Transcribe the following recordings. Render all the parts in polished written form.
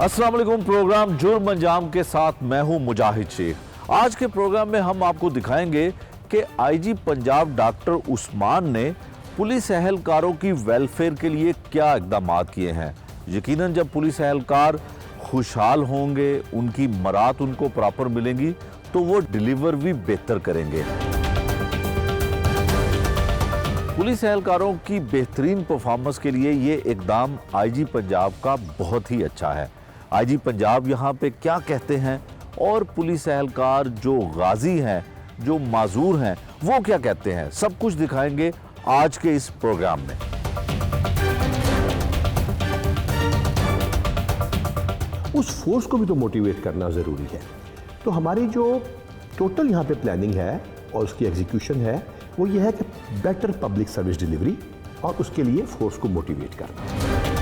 अस्सलाम वालेकुम। प्रोग्राम जुर्म अंजाम के साथ मैं हूं मुजाहिद शेख। आज के प्रोग्राम में हम आपको दिखाएंगे कि आईजी पंजाब डॉक्टर उस्मान ने पुलिस एहलकारों की वेलफेयर के लिए क्या इकदाम किए हैं। यकीनन जब पुलिस एहलकार खुशहाल होंगे, उनकी मरात उनको प्रॉपर मिलेंगी तो वो डिलीवर भी बेहतर करेंगे। पुलिस एहलकारों की बेहतरीन परफॉर्मेंस के लिए ये इकदाम आईजी पंजाब का बहुत ही अच्छा है। आईजी पंजाब यहाँ पे क्या कहते हैं और पुलिस एहलकार जो गाजी हैं, जो माजूर हैं, वो क्या कहते हैं, सब कुछ दिखाएंगे आज के इस प्रोग्राम में। उस फोर्स को भी तो मोटिवेट करना ज़रूरी है। तो हमारी जो टोटल यहाँ पे प्लानिंग है और उसकी एग्जीक्यूशन है वो ये है कि बेटर पब्लिक सर्विस डिलीवरी और उसके लिए फोर्स को मोटिवेट करना।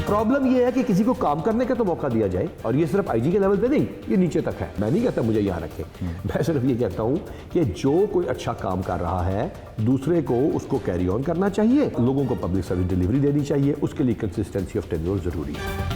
प्रॉब्लम ये है कि किसी को काम करने का तो मौका दिया जाए, और ये सिर्फ आईजी के लेवल पे नहीं, ये नीचे तक है। मैं नहीं कहता मुझे यहाँ रखें, मैं सिर्फ ये कहता हूँ कि जो कोई अच्छा काम कर रहा है दूसरे को उसको कैरी ऑन करना चाहिए, लोगों को पब्लिक सर्विस डिलीवरी देनी चाहिए, उसके लिए कंसिस्टेंसी ऑफ टेन्योर जरूरी है।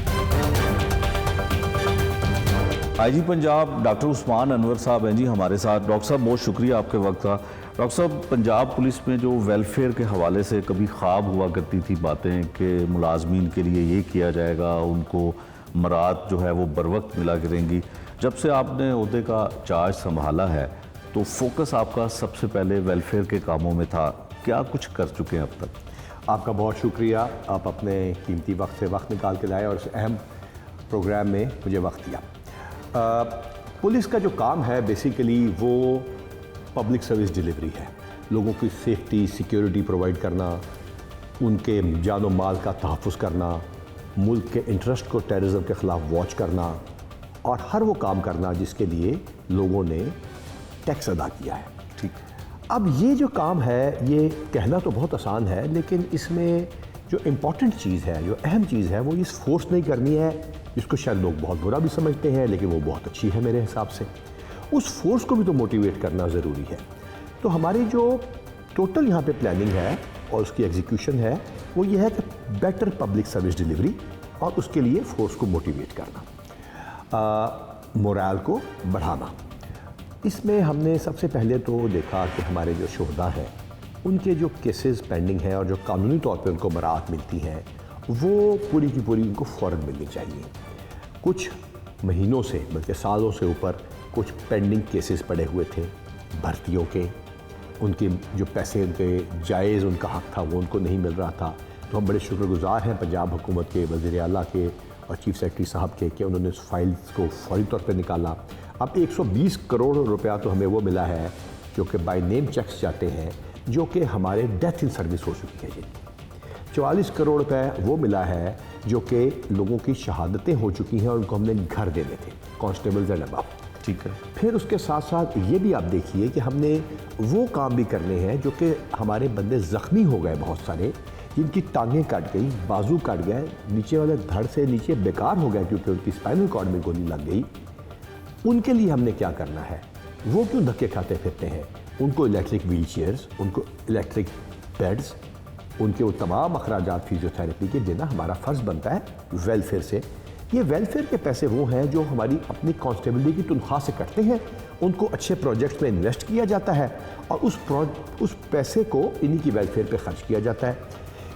आईजी पंजाब डॉक्टर उस्मान अनवर साहब हैं जी हमारे साथ। डॉक्टर साहब बहुत शुक्रिया आपके वक्त का। डॉक्टर साहब, पंजाब पुलिस में जो वेलफेयर के हवाले से कभी ख्वाब हुआ करती थी बातें कि मुलाजमीन के लिए ये किया जाएगा, उनको मरात जो है वो बर वक्त मिला करेंगी। जब से आपने ओहदे का चार्ज संभाला है तो फोकस आपका सबसे पहले वेलफेयर के कामों में था। क्या कुछ कर चुके हैं अब तक? आपका बहुत शुक्रिया, आप अपने कीमती वक्त से वक्त निकाल के लाए और इस अहम प्रोग्राम में मुझे वक्त दिया। पुलिस का जो काम है बेसिकली वो पब्लिक सर्विस डिलीवरी है। लोगों की सेफ्टी सिक्योरिटी प्रोवाइड करना, उनके जान और माल का तहफ़्फ़ुज़ करना, मुल्क के इंटरेस्ट को टेररिज्म के ख़िलाफ़ वॉच करना और हर वो काम करना जिसके लिए लोगों ने टैक्स अदा किया है। ठीक। अब ये जो काम है ये कहना तो बहुत आसान है, लेकिन इसमें जो इम्पॉर्टेंट चीज़ है, जो अहम चीज़ है वो इस फोर्स नहीं करनी है, जिसको शायद लोग बहुत बुरा भी समझते हैं लेकिन वो बहुत अच्छी है मेरे हिसाब से। उस फोर्स को भी तो मोटिवेट करना ज़रूरी है। तो हमारी जो टोटल यहाँ पे प्लानिंग है और उसकी एग्जीक्यूशन है वो ये है कि बेटर पब्लिक सर्विस डिलीवरी और उसके लिए फोर्स को मोटिवेट करना, मोरल को बढ़ाना। इसमें हमने सबसे पहले तो देखा कि हमारे जो शोहदा हैं उनके जो केसेस पेंडिंग हैं और जो कानूनी तौर पे उनको बरात मिलती है वो पूरी की पूरी उनको फ़ौरन मिलनी चाहिए। कुछ महीनों से बल्कि सालों से ऊपर कुछ पेंडिंग केसेस पड़े हुए थे भर्तियों के, उनके जो पैसे उनके जायज़ उनका हक़ था वो उनको नहीं मिल रहा था। तो हम बड़े शुक्रगुज़ार हैं पंजाब हुकूमत के, वज़ीर आला के और चीफ सेक्रेटरी साहब के कि उन्होंने उस फाइल्स को फौरी तौर पर निकाला। अब 120 करोड़ रुपया तो हमें वो मिला है जो कि बाय नेम चेक्स जाते हैं, जो कि हमारे डेथ इन सर्विस हो चुकी है। 44 करोड़ रुपए वो मिला है जो कि लोगों की शहादतें हो चुकी हैं और उनको हमने घर देने थे, कांस्टेबल्स एंड अबव। ठीक है। फिर उसके साथ साथ ये भी आप देखिए कि हमने वो काम भी करने हैं जो कि हमारे बंदे ज़ख्मी हो गए बहुत सारे, जिनकी टांगें कट गई, बाजू कट गए, नीचे वाले धड़ से नीचे बेकार हो गए क्योंकि उनकी स्पाइनल कॉर्ड में गोली लग गई। उनके लिए हमने क्या करना है, वो क्यों धक्के खाते फिरते हैं, उनको इलेक्ट्रिक व्हील चेयर्स, उनको इलेक्ट्रिक बेड्स, उनके वो तमाम अखराजात फिजियोथेरेपी के देना हमारा फ़र्ज़ बनता है वेलफेयर से। ये वेलफेयर के पैसे वो हैं जो हमारी अपनी कांस्टेबली की तनख्वाह से कटते हैं, उनको अच्छे प्रोजेक्ट्स में इन्वेस्ट किया जाता है और उस पैसे को इन्हीं की वेलफेयर पे खर्च किया जाता है।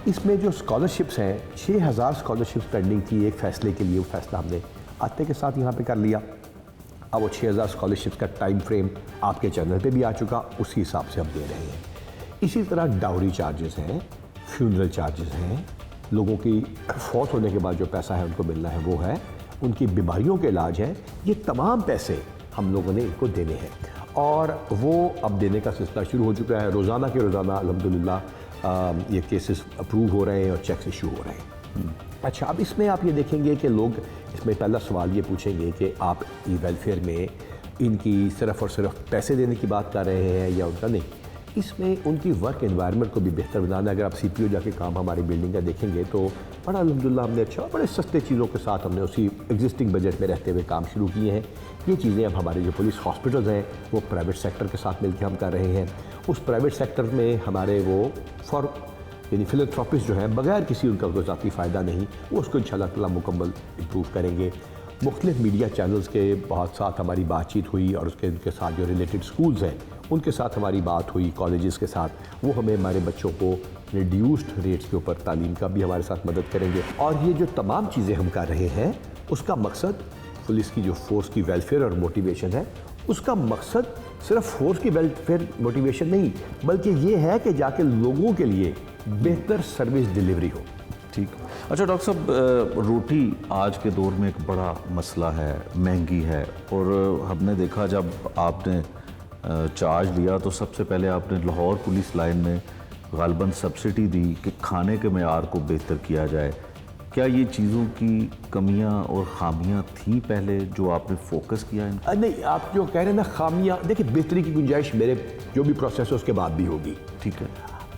इसमें जो स्कॉलरशिप्स हैं, 6000 स्कॉलरशिप्स पेंडिंग थी एक फ़ैसले के लिए, वो फ़ैसला हमने आते के साथ यहाँ पर कर लिया। अब वो 6000 स्कॉलरशिप्स का टाइम फ्रेम आपके चैनल पे भी आ चुका, उसी हिसाब से हम दे रहे हैं। इसी तरह डाउरी चार्जेस हैं, फ्यूनरल चार्जेस हैं, लोगों की फौत होने के बाद जो पैसा है उनको मिलना है वो है, उनकी बीमारियों के इलाज हैं, ये तमाम पैसे हम लोगों ने इनको देने हैं और वो अब देने का सिलसिला शुरू हो चुका है। रोज़ाना के रोज़ाना अल्हम्दुलिल्लाह ये केसेस अप्रूव हो रहे हैं और चेक्स इशू हो रहे हैं। अच्छा, अब इसमें आप ये देखेंगे कि लोग इसमें पहला सवाल ये पूछेंगे कि आप ये वेलफेयर में इनकी सिर्फ़ और सिर्फ पैसे देने की बात कर रहे हैं या उनका नहीं। इसमें उनकी वर्क एनवायरनमेंट को भी बेहतर बनाना। अगर आप सीपीओ जाके काम हमारी बिल्डिंग का देखेंगे तो बड़ा अल्हम्दुलिल्लाह हमने अच्छा बड़े सस्ते चीज़ों के साथ हमने उसी एग्जिस्टिंग बजट में रहते हुए काम शुरू किए हैं। ये चीज़ें अब हमारे जो पुलिस हॉस्पिटल्स हैं वो प्राइवेट सेक्टर के साथ मिलकर हम कर रहे हैं। उस प्राइवेट सेक्टर में हमारे वो फॉर यानी फिलैंथ्रोपिस्ट जो हैं बगैर किसी उनका कोई ज़ाती फ़ायदा नहीं, वो उसको इंशाल्लाह ताला मुकम्मल इम्प्रूव करेंगे। मुख्तलिफ मीडिया चैनल्स के बहुत साथ हमारी बातचीत हुई और उनके साथ जो रिलेटेड स्कूल्स हैं उनके साथ हमारी बात हुई, कॉलेजेस के साथ, वो हमें हमारे बच्चों को रिड्यूस्ड रेट्स के ऊपर तालीम का भी हमारे साथ मदद करेंगे। और ये जो तमाम चीज़ें हम कर रहे हैं उसका मकसद पुलिस की जो फोर्स की वेलफेयर और मोटिवेशन है, उसका मकसद सिर्फ फोर्स की वेलफेयर मोटिवेशन नहीं, बल्कि ये है कि जाके लोगों के लिए बेहतर सर्विस डिलीवरी हो। ठीक। अच्छा डॉक्टर साहब, रोटी आज के दौर में एक बड़ा मसला है, महंगी है, और हमने देखा जब आपने चार्ज लिया तो सबसे पहले आपने लाहौर पुलिस लाइन में गालबन सब्सिडी दी कि खाने के मेयार को बेहतर किया जाए। क्या ये चीज़ों की कमियां और ख़ामियां थी पहले जो आपने फोकस किया इन? नहीं, आप जो कह रहे हैं ना खामियां, देखिए बेहतरी की गुंजाइश मेरे जो भी प्रोसेस है उसके बाद भी होगी। ठीक है।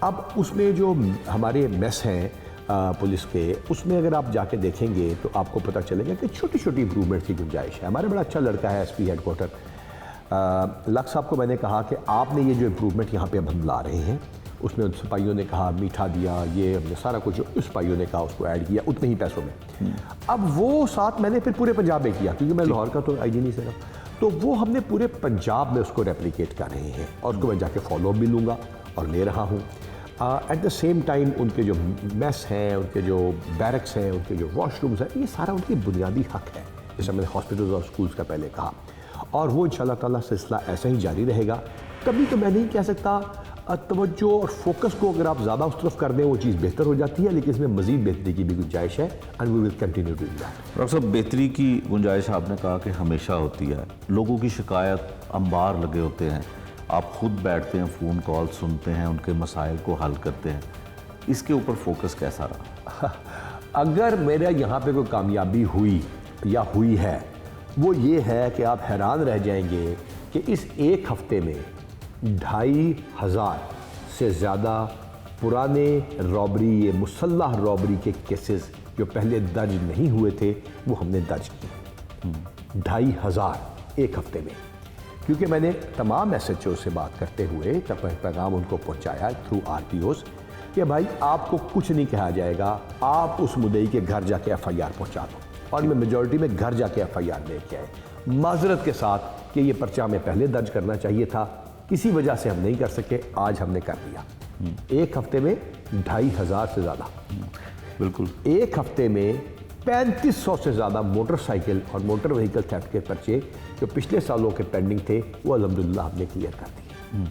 अब उसमें जो हमारे मेस हैं पुलिस के, उसमें अगर आप जाके देखेंगे तो आपको पता चलेगा कि छोटी छोटी इम्प्रूवमेंट की गुंजाइश है। हमारे बड़ा अच्छा लड़का है एसपी हेडक्वार्टर लक्ष्य साहब को मैंने कहा कि आपने ये जो इम्प्रूवमेंट यहाँ पे अब हम ला रहे हैं, उसमें उन सिपाहियों ने कहा मीठा दिया, ये हमने सारा कुछ उस सिपाहियों ने कहा उसको ऐड किया उतने ही पैसों में। अब वो साथ मैंने फिर पूरे पंजाब में किया, क्योंकि मैं लाहौर का तो आईजी नहीं से रहा, तो वो हमने पूरे पंजाब में उसको रेप्लिकेट कर रहे हैं और उसको मैं जाके फॉलो भी लूँगा और ले रहा हूँ। एट द सेम टाइम उनके जो मेस हैं, उनके जो बैरक्स हैं, उनके जो वॉशरूम्स हैं, ये सारा उनकी बुनियादी हक है, जैसे मैंने हॉस्पिटल्स और स्कूल्स का पहले कहा, और वो इंशाल्लाह ताला सिलसिला ऐसा ही जारी रहेगा। कभी तो मैं नहीं कह सकता तवज्जो और फोकस को अगर आप ज़्यादा उस तरफ कर दें वो चीज़ बेहतर हो जाती है, लेकिन इसमें मज़ीद बेहतरी की भी गुंजाइश है and we will continue doing that. Doctor साहब, बेहतरी की गुंजाइश आपने कहा कि हमेशा होती है, लोगों की शिकायत अंबार लगे होते हैं, आप खुद बैठते हैं, फ़ोन कॉल सुनते हैं, उनके मसाइल को हल करते हैं, इसके ऊपर फोकस कैसा रहा? अगर मेरा यहाँ पे कोई कामयाबी हुई या हुई है, वो ये है कि आप हैरान रह जाएंगे कि इस एक हफ्ते में 2500 से ज़्यादा पुराने रॉबरी, ये मुसल्लह रॉबरी के केसेस जो पहले दर्ज नहीं हुए थे वो हमने दर्ज किए। 2500 एक हफ्ते में, क्योंकि मैंने तमाम SHO से बात करते हुए पैगाम उनको पहुंचाया थ्रू RPOs कि भाई आपको कुछ नहीं कहा जाएगा, आप उस मुद्दई के घर जाके FIR पहुंचा दो। और मैं मेजॉरिटी में घर जाके FIR लेके आए, माजरत के साथ कि ये पर्चा हमें पहले दर्ज करना चाहिए था, किसी वजह से हम नहीं कर सके, आज हमने कर दिया। एक हफ्ते में 2500 से ज़्यादा, बिल्कुल एक हफ्ते में 3500 से ज़्यादा मोटरसाइकिल और मोटर व्हीकल थेफ्ट के पर्चे जो पिछले सालों के पेंडिंग थे वो अल्हम्दुलिल्लाह हमने क्लियर कर दिए।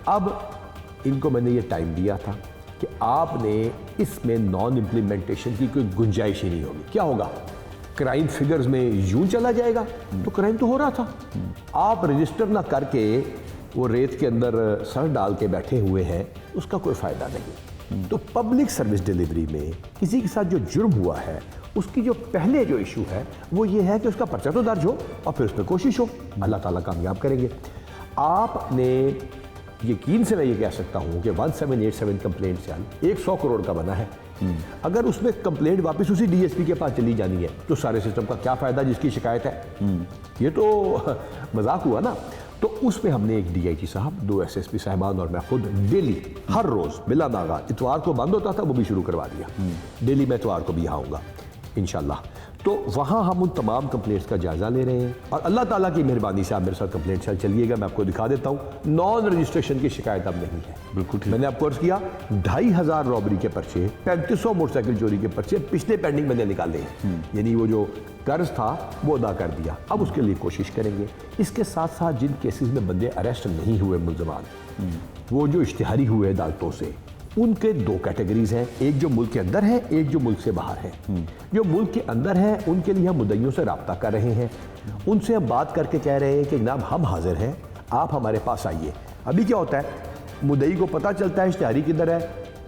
अब इनको मैंने ये टाइम दिया था कि आपने इसमें नॉन इम्प्लीमेंटेशन की कोई गुंजाइश ही नहीं होगी। क्या होगा, क्राइम फिगर्स में यूं चला जाएगा, तो क्राइम तो हो रहा था, आप रजिस्टर ना करके वो रेत के अंदर सर डाल के बैठे हुए हैं, उसका कोई फ़ायदा नहीं। तो पब्लिक सर्विस डिलीवरी में किसी के साथ जो जुर्म हुआ है उसकी जो पहले जो इशू है वो ये है कि उसका पर्चा तो दर्ज हो और फिर उसमें कोशिश हो, अल्लाह ताला कामयाब करेंगे। आपने यकीन से मैं ये कह सकता हूँ कि 1787 कंप्लेंट सेल 100 करोड़ का बना है। अगर उसमें कंप्लेंट वापस उसी DSP के पास चली जानी है तो सारे सिस्टम का क्या फ़ायदा जिसकी शिकायत है? ये तो मजाक हुआ ना। तो उसमें हमने एक DIG साहब, 2 SSP साहिबान और मैं खुद डेली हर रोज़ बिला नागा, इतवार को बंद होता था वो भी शुरू करवा दिया, डेली मैं इतवार को भी आऊँगा इंशाल्लाह। तो वहाँ हम उन तमाम कंप्लेंट्स का जायज़ा ले रहे हैं और अल्लाह ताला की मेहरबानी से आप मेरे साथ कंप्लेंट सेल चलिएगा, मैं आपको दिखा देता हूँ। नॉन रजिस्ट्रेशन की शिकायत अब नहीं है। बिल्कुल ठीक। मैंने आपको अर्ज़ किया 2500 रॉबरी के पर्चे, 3500 मोटरसाइकिल चोरी के पर्चे पिछले पेंडिंग मैंने निकाले हैं, यानी वो जो कर्ज था वो अदा कर दिया। अब उसके लिए कोशिश करेंगे। इसके साथ साथ जिन केसेस में बंदे अरेस्ट नहीं हुए मुल्ज़मान, वो जो इश्तिहारी हुए अदालतों से, उनके 2 कैटेगरीज हैं, एक जो मुल्क के अंदर है, एक जो मुल्क से बाहर है। जो मुल्क के अंदर है उनके लिए हम मुद्दइयों से रब्ता कर रहे हैं, उनसे हम बात करके कह रहे हैं कि जनाब हम हाजिर हैं, आप हमारे पास आइए। अभी क्या होता है, मुद्दई को पता चलता है इश्तिहारी किधर है,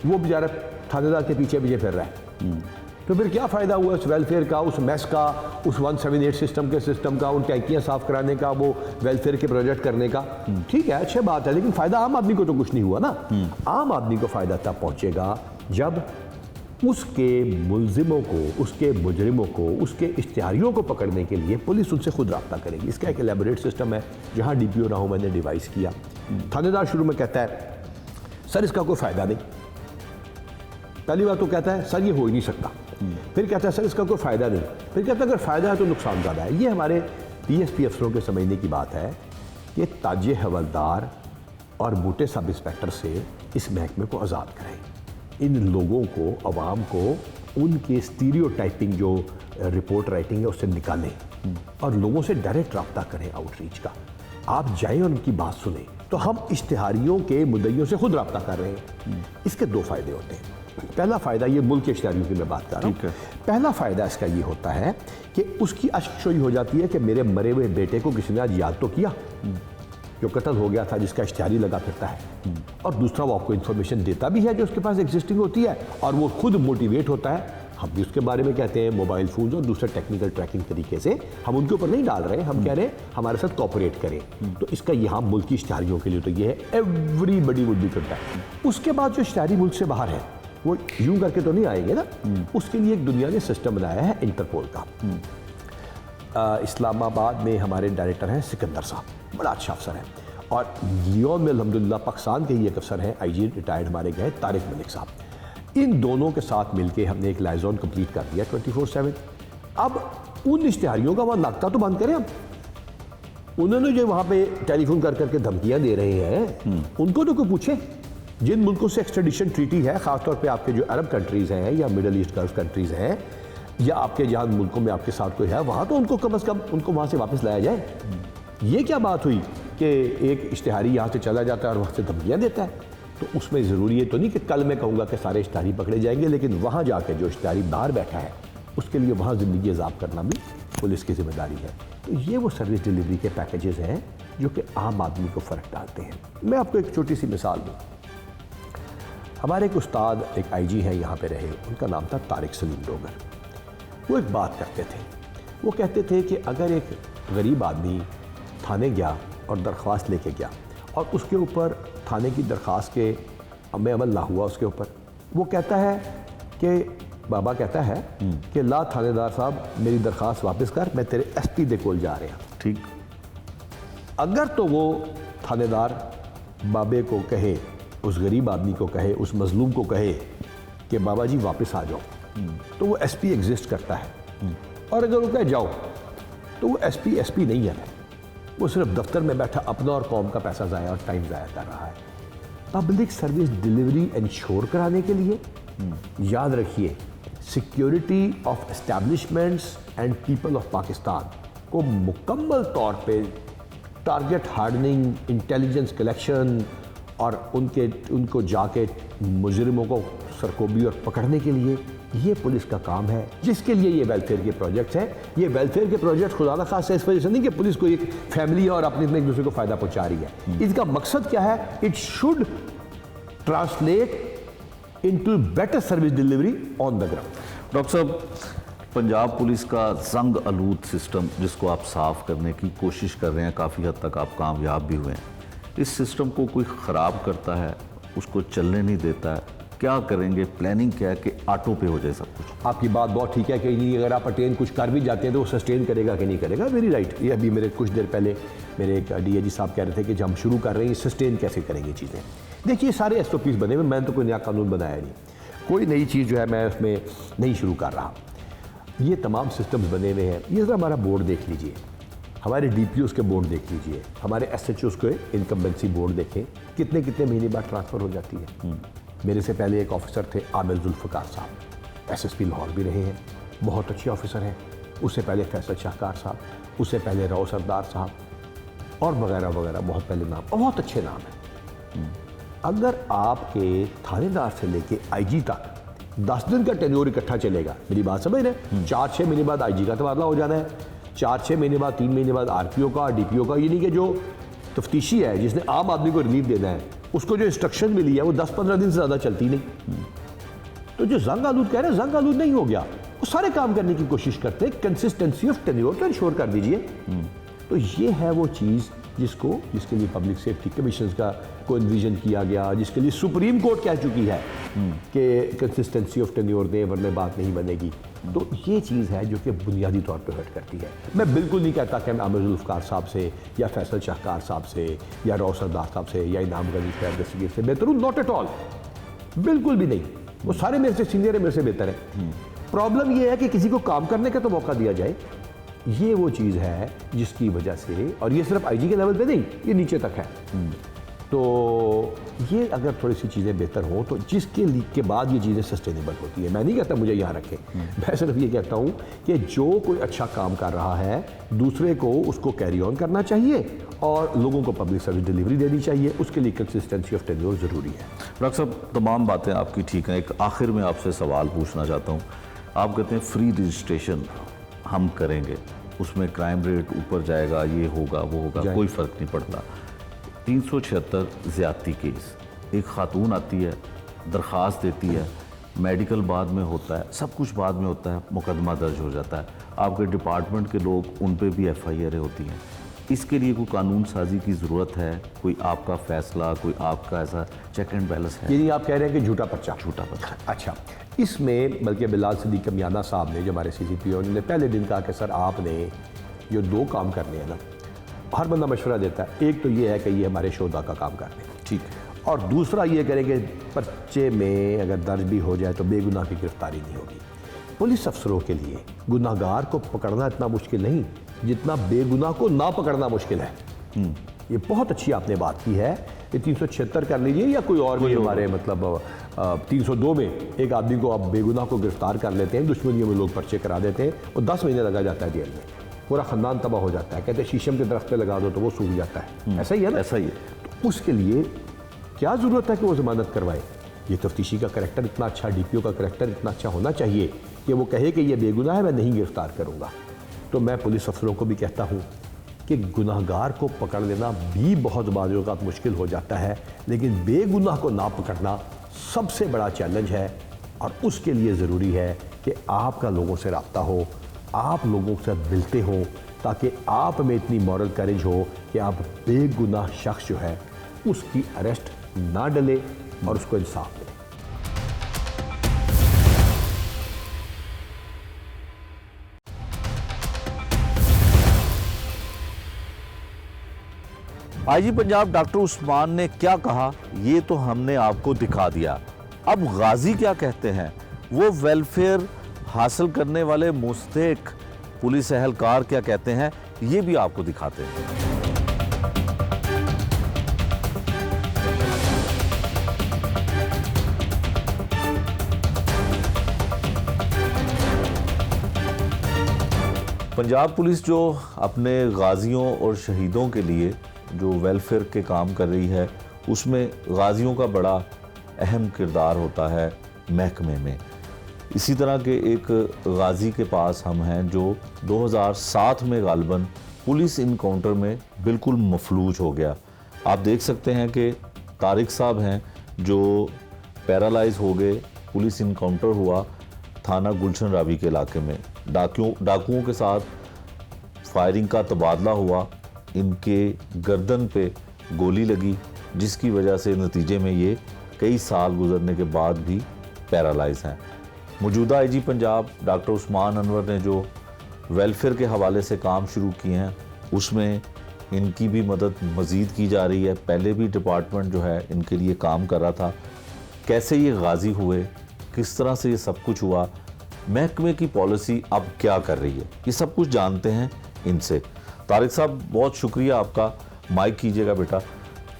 वो बेचारा थानेदार के पीछे पीछे फिर रहा है, तो फिर क्या फ़ायदा हुआ उस वेलफेयर का, उस मेस का, उस 178 सिस्टम का, उन टैंकियाँ साफ़ कराने का, वो वेलफेयर के प्रोजेक्ट करने का। ठीक है, अच्छी बात है, लेकिन फ़ायदा आम आदमी को तो कुछ नहीं हुआ ना। आम आदमी को फ़ायदा तब पहुँचेगा जब उसके मुलजिमों को, उसके मुजरिमों को, उसके इश्तिहारियों को पकड़ने के लिए पुलिस उनसे खुद रब्ता करेगी। इसका एक एलेबोरेट सिस्टम है, जहाँ DPO ना हो मैंने डिवाइस किया। थानेदार शुरू में कहता है सर इसका कोई फ़ायदा नहीं, पहली बात तो कहता है सर ये हो ही नहीं सकता, फिर कहता है सर इसका कोई फ़ायदा नहीं, फिर कहता है अगर फ़ायदा है तो नुकसान ज़्यादा है। ये हमारे पीएसपी अफसरों के समझने की बात है कि ताजे हवलदार और बूटे सब इंस्पेक्टर से इस महकमे को आज़ाद करें। इन लोगों को, अवाम को उनके स्टीरियोटाइपिंग जो रिपोर्ट राइटिंग है उससे निकालें और लोगों से डायरेक्ट रब्ता करें आउटरीच का। आप जाएं और उनकी बात सुनें। तो हम इश्तिहारियों के मुद्दइयों से खुद रब्ता कर रहे हैं। इसके दो फ़ायदे होते हैं। पहला फ़ायदा, ये मुल्क के इश्तिहारियों की मैं बात कर रहा हूँ, पहला फ़ायदा इसका ये होता है कि उसकी अश्कशोई हो जाती है कि मेरे मरे हुए बेटे को किसी ने आज याद तो किया जो कत्ल हो गया था, जिसका इश्तिहारी लगा फिरता है। और दूसरा वो आपको इन्फॉर्मेशन देता भी है जो उसके पास एग्जिस्टिंग होती है, और वो खुद मोटिवेट होता है। हम भी उसके बारे में कहते हैं मोबाइल फ़ोन और दूसरे टेक्निकल ट्रैकिंग तरीके से हम उनके ऊपर नहीं डाल रहे हैं, हम कह रहे हैं हमारे साथ कोऑपरेट करें। तो इसका यहाँ मुल्क की इश्तिहारियों के लिए तो ये है एवरीबडी वुड बी कंटेक्ट। उसके बाद जो इश्तिहारी मुल्क से बाहर है वो यूं करके तो नहीं आएंगे ना, उसके लिए एक दुनिया ने सिस्टम बनाया है इंटरपोल का। इस्लामाबाद में हमारे डायरेक्टर हैं सिकंदर साहब, बड़ा अच्छा अफसर है। और लियोन में अल्हम्दुलिल्लाह पाकिस्तान के ही एक अफसर हैं, आईजी रिटायर्ड हमारे गए तारिक मलिक साहब। इन दोनों के साथ मिलके हमने एक लाइजोन कंप्लीट कर दिया 24/7। अब उन इश्तिहारियों का वहाँ नाकता तो बंद करें। अब उन्होंने जो वहाँ पे टेलीफोन कर करके धमकियाँ दे रहे हैं उनको तो कोई पूछे। जिन मुल्कों से एक्सट्रेडिशन ट्रीटी है, ख़ासतौर पे आपके जो अरब कंट्रीज़ हैं या मिडल ईस्ट गल्फ कंट्रीज़ हैं, या आपके जहाँ मुल्कों में आपके साथ कोई है, वहाँ तो उनको कम अज़ कम उनको वहाँ से वापस लाया जाए। ये क्या बात हुई कि एक इश्तिहारी यहाँ से चला जाता है और वहाँ से धमकियाँ देता है? तो उसमें ज़रूरी है तो नहीं कि कल मैं कहूँगा कि सारे इश्तिहारी पकड़े जाएंगे, लेकिन वहाँ जाकर जो इश्तिहारी बाहर बैठा है उसके लिए वहाँ ज़िंदगी अज़ाब करना भी पुलिस की जिम्मेदारी है। तो ये वो सर्विस डिलीवरी के पैकेजेस हैं जो कि आम आदमी को फ़र्क डालते हैं। मैं आपको एक छोटी सी मिसाल दूँ। हमारे एक उस्ताद, एक आईजी हैं यहाँ पे रहे, उनका नाम था तारिक सलीम डोगर। वो एक बात करते थे, वो कहते थे कि अगर एक गरीब आदमी थाने गया और दरख्वास्त लेके गया और उसके ऊपर थाने की दरख्वास्त के अमल ना हुआ उसके ऊपर, वो कहता है कि बाबा कहता है कि ला थानेदार साहब मेरी दरख्वास्त वापस कर, मैं तेरे एसपी दे कोल जा रहा हूँ। ठीक, अगर तो वो थानेदार बाबे को कहे, उस गरीब आदमी को कहे, उस मजलूम को कहे कि बाबा जी वापस आ जाओ, तो वो एसपी एग्जिस्ट करता है। और अगर वो कहे जाओ, तो वो एसपी नहीं है, वो सिर्फ दफ्तर में बैठा अपना और कौम का पैसा ज़ाया और टाइम ज़ाया कर रहा है। पब्लिक सर्विस डिलीवरी इंश्योर कराने के लिए याद रखिए, security of establishments and people of Pakistan को मुकम्मल तौर पे टारगेट हार्डनिंग, इंटेलिजेंस कलेक्शन और उनको जाके मुजरिमों को सरकोबी और पकड़ने के लिए ये पुलिस का काम है, जिसके लिए ये वेलफेयर के प्रोजेक्ट्स हैं। ये वेलफेयर के प्रोजेक्ट खुदा ना खासा इस वजह से नहीं कि पुलिस को एक फैमिली है और अपने में एक दूसरे को फ़ायदा पहुंचा रही है। इसका मकसद क्या है? It should translate into better service delivery on the ground. Doctor साहब, पंजाब पुलिस का जंग आलूद सिस्टम जिसको आप साफ़ करने की कोशिश कर रहे हैं, काफ़ी हद तक आप कामयाब भी हुए हैं। इस सिस्टम को कोई ख़राब करता है, उसको चलने नहीं देता है, क्या करेंगे? प्लानिंग क्या है कि ऑटो पे हो जाए सब कुछ? आपकी बात बहुत ठीक है कि नहीं, अगर आप अटेन कुछ कर भी जाते हैं तो वो सस्टेन करेगा कि नहीं करेगा। Very right. ये अभी मेरे कुछ देर पहले मेरे एक डीआईजी साहब कह रहे थे कि जब हम शुरू कर रहे हैं सस्टेन कैसे करेंगे चीज़ें। देखिए, सारे एसओपीज़ बने हुए, मैंने तो कोई नया कानून बनाया नहीं, कोई नई चीज़ जो है मैं उसमें नहीं शुरू कर रहा। ये तमाम सिस्टम्स बने हुए हैं। ये ज़रा हमारा बोर्ड देख लीजिए, हमारे डीपीओज़ के बोर्ड देख लीजिए, हमारे एसएचओज़ के इनकम्बेंसी बोर्ड देखें, कितने कितने महीने बाद ट्रांसफ़र हो जाती है। मेरे से पहले एक ऑफिसर थे आमिर जुल्फ़कार साहब, एसएसपी लाहौर भी रहे हैं, बहुत अच्छे ऑफिसर हैं। उससे पहले फैसल शाहकार साहब, उससे पहले राव सरदार साहब और वगैरह वगैरह, बहुत पहले नाम, बहुत अच्छे नाम हैं। अगर आपके थानेदार से लेके आईजी तक 10 दिन का टेन्योर इकट्ठा चलेगा, मेरी बात समझ रहे, 4-6 महीने बाद आईजी का तबादला हो जाना है, 4-6 महीने बाद, 3 महीने बाद आरपीओ का, डीपीओ का। ये नहीं कि जो तफ्तीशी है जिसने आम आदमी को रिलीफ देना है, उसको जो इंस्ट्रक्शन मिली है वो 10-15 दिन से ज़्यादा चलती नहीं। तो जो जंग आलूद कह रहे हैं, जंग आलूद नहीं हो गया, वो सारे काम करने की कोशिश करते हैं। कंसिस्टेंसी ऑफ टेन्योर तो इंश्योर कर दीजिए। तो ये है वो चीज़ जिसके लिए पब्लिक सेफ्टी कमीशन को इन्विजन किया गया, जिसके लिए सुप्रीम कोर्ट कह चुकी है कि कंसिस्टेंसी ऑफ टेन्योर दें वरना बात नहीं बनेगी। तो ये चीज़ है जो कि बुनियादी तौर पे हर्ट करती है। मैं बिल्कुल नहीं कहता कि मैं आमिर जुल्फ़कार साहब से या फैसल शाहकार साहब से या राव सरदार साहब से या इनाम गनी खैर दस्तगीर से बेहतर हूँ, नॉट एट ऑल, बिल्कुल भी नहीं। वो सारे मेरे से सीनियर है, मेरे से बेहतर है। प्रॉब्लम ये है कि किसी को काम करने का तो मौका दिया जाए, ये वो चीज़ है जिसकी वजह से, और ये सिर्फ आईजी के लेवल पे नहीं, ये नीचे तक है। तो ये अगर थोड़ी सी चीज़ें बेहतर हों तो जिसके लीक के बाद ये चीज़ें सस्टेनेबल होती है। मैं नहीं कहता मुझे यहाँ रखें, मैं सिर्फ ये कहता हूँ कि जो कोई अच्छा काम कर रहा है दूसरे को उसको कैरी ऑन करना चाहिए और लोगों को पब्लिक सर्विस डिलीवरी देनी चाहिए। उसके लिए कंसिस्टेंसी ऑफ टेन्योर ज़रूरी है। डॉक्टर साहब, तमाम बातें आपकी ठीक हैं। एक आखिर में आपसे सवाल पूछना चाहता हूँ। आप कहते हैं फ्री रजिस्ट्रेशन हम करेंगे, उसमें क्राइम रेट ऊपर जाएगा, ये होगा वो होगा, कोई फ़र्क नहीं पड़ता। 376 ज़्यादती केस, एक खातून आती है, दरख्वास्त देती है, मेडिकल बाद में होता है, सब कुछ बाद में होता है, मुकदमा दर्ज हो जाता है, आपके डिपार्टमेंट के लोग, उन पे भी FIR होती हैं। इसके लिए कोई कानून साजी की ज़रूरत है? कोई आपका फैसला, कोई आपका ऐसा चेक एंड बैलेंस है? यानी आप कह रहे हैं कि झूठा पर्चा? झूठा पर्चा। अच्छा, इसमें बल्कि बिलाल सिद्दीक कमियाना साहब ने, जो हमारे CCP, उन्होंने पहले दिन कहा कि सर आपने जो 2 काम करने हैं ना, हर बंदा मशवरा देता है, एक तो ये है कि ये हमारे शोधा का काम कर लें, ठीक है, और दूसरा ये करें कि पर्चे में अगर दर्ज भी हो जाए तो बेगुनाह की गिरफ्तारी नहीं होगी। पुलिस अफसरों के लिए गुनाहगार को पकड़ना इतना मुश्किल नहीं जितना बेगुनाह को ना पकड़ना मुश्किल है। ये बहुत अच्छी आपने बात की है। ये 376 कर लीजिए या कोई और भी हमारे मतलब 302 में एक आदमी को आप बेगुनाह को गिरफ्तार कर लेते हैं, दुश्मनियों में लोग पर्चे करा देते हैं, और 10 महीने लगा जाता है जेल में, पूरा ख़ानदान तबाह हो जाता है। कहते हैं शीशम के दरख्त पे लगा दो तो वो सूख जाता है। ऐसा ही है ना? ऐसा ही है। तो उसके लिए क्या ज़रूरत है कि वो ज़मानत करवाए? ये तफ्तीशी का करैक्टर इतना अच्छा, DPO का करैक्टर इतना अच्छा होना चाहिए कि वो कहे कि ये बेगुनाह है, मैं नहीं गिरफ्तार करूँगा। तो मैं पुलिस अफसरों को भी कहता हूँ कि गुनाहगार को पकड़ लेना भी बहुत बाज़ औक़ात मुश्किल हो जाता है, लेकिन बेगुनाह को ना पकड़ना सबसे बड़ा चैलेंज है। और उसके लिए ज़रूरी है कि आपका लोगों से रब्ता हो, आप लोगों से मिलते हो, ताकि आप में इतनी मॉरल करेज हो कि आप बेगुनाह शख्स जो है उसकी अरेस्ट ना डले और उसको इंसाफ मिले। IG पंजाब डॉक्टर उस्मान ने क्या कहा, ये तो हमने आपको दिखा दिया। अब गाजी क्या कहते हैं, वो वेलफेयर हासिल करने वाले मुस्तहिक पुलिस एहलकार क्या कहते हैं, ये भी आपको दिखाते हैं। पंजाब पुलिस जो अपने गाजियों और शहीदों के लिए जो वेलफेयर के काम कर रही है, उसमें गाजियों का बड़ा अहम किरदार होता है महकमे में। इसी तरह के एक गाजी के पास हम हैं जो 2007 में गालिबन पुलिस इनकाउंटर में बिल्कुल मफलूज हो गया। आप देख सकते हैं कि तारिक साहब हैं जो पैरालाइज हो गए। पुलिस इनकाउंटर हुआ थाना गुलशन रावी के इलाके में, डाकुओं के साथ फायरिंग का तबादला हुआ, इनके गर्दन पे गोली लगी, जिसकी वजह से नतीजे में ये कई साल गुजरने के बाद भी पैरालाइज हैं। मौजूदा IG पंजाब डॉक्टर उस्मान अनवर ने जो वेलफेयर के हवाले से काम शुरू किए हैं, उसमें इनकी भी मदद मज़ीद की जा रही है। पहले भी डिपार्टमेंट जो है इनके लिए काम कर रहा था। कैसे ये गाजी हुए, किस तरह से ये सब कुछ हुआ, महकमे की पॉलिसी अब क्या कर रही है, ये सब कुछ जानते हैं इनसे। तारिक साहब, बहुत शुक्रिया आपका। माइक कीजिएगा बेटा।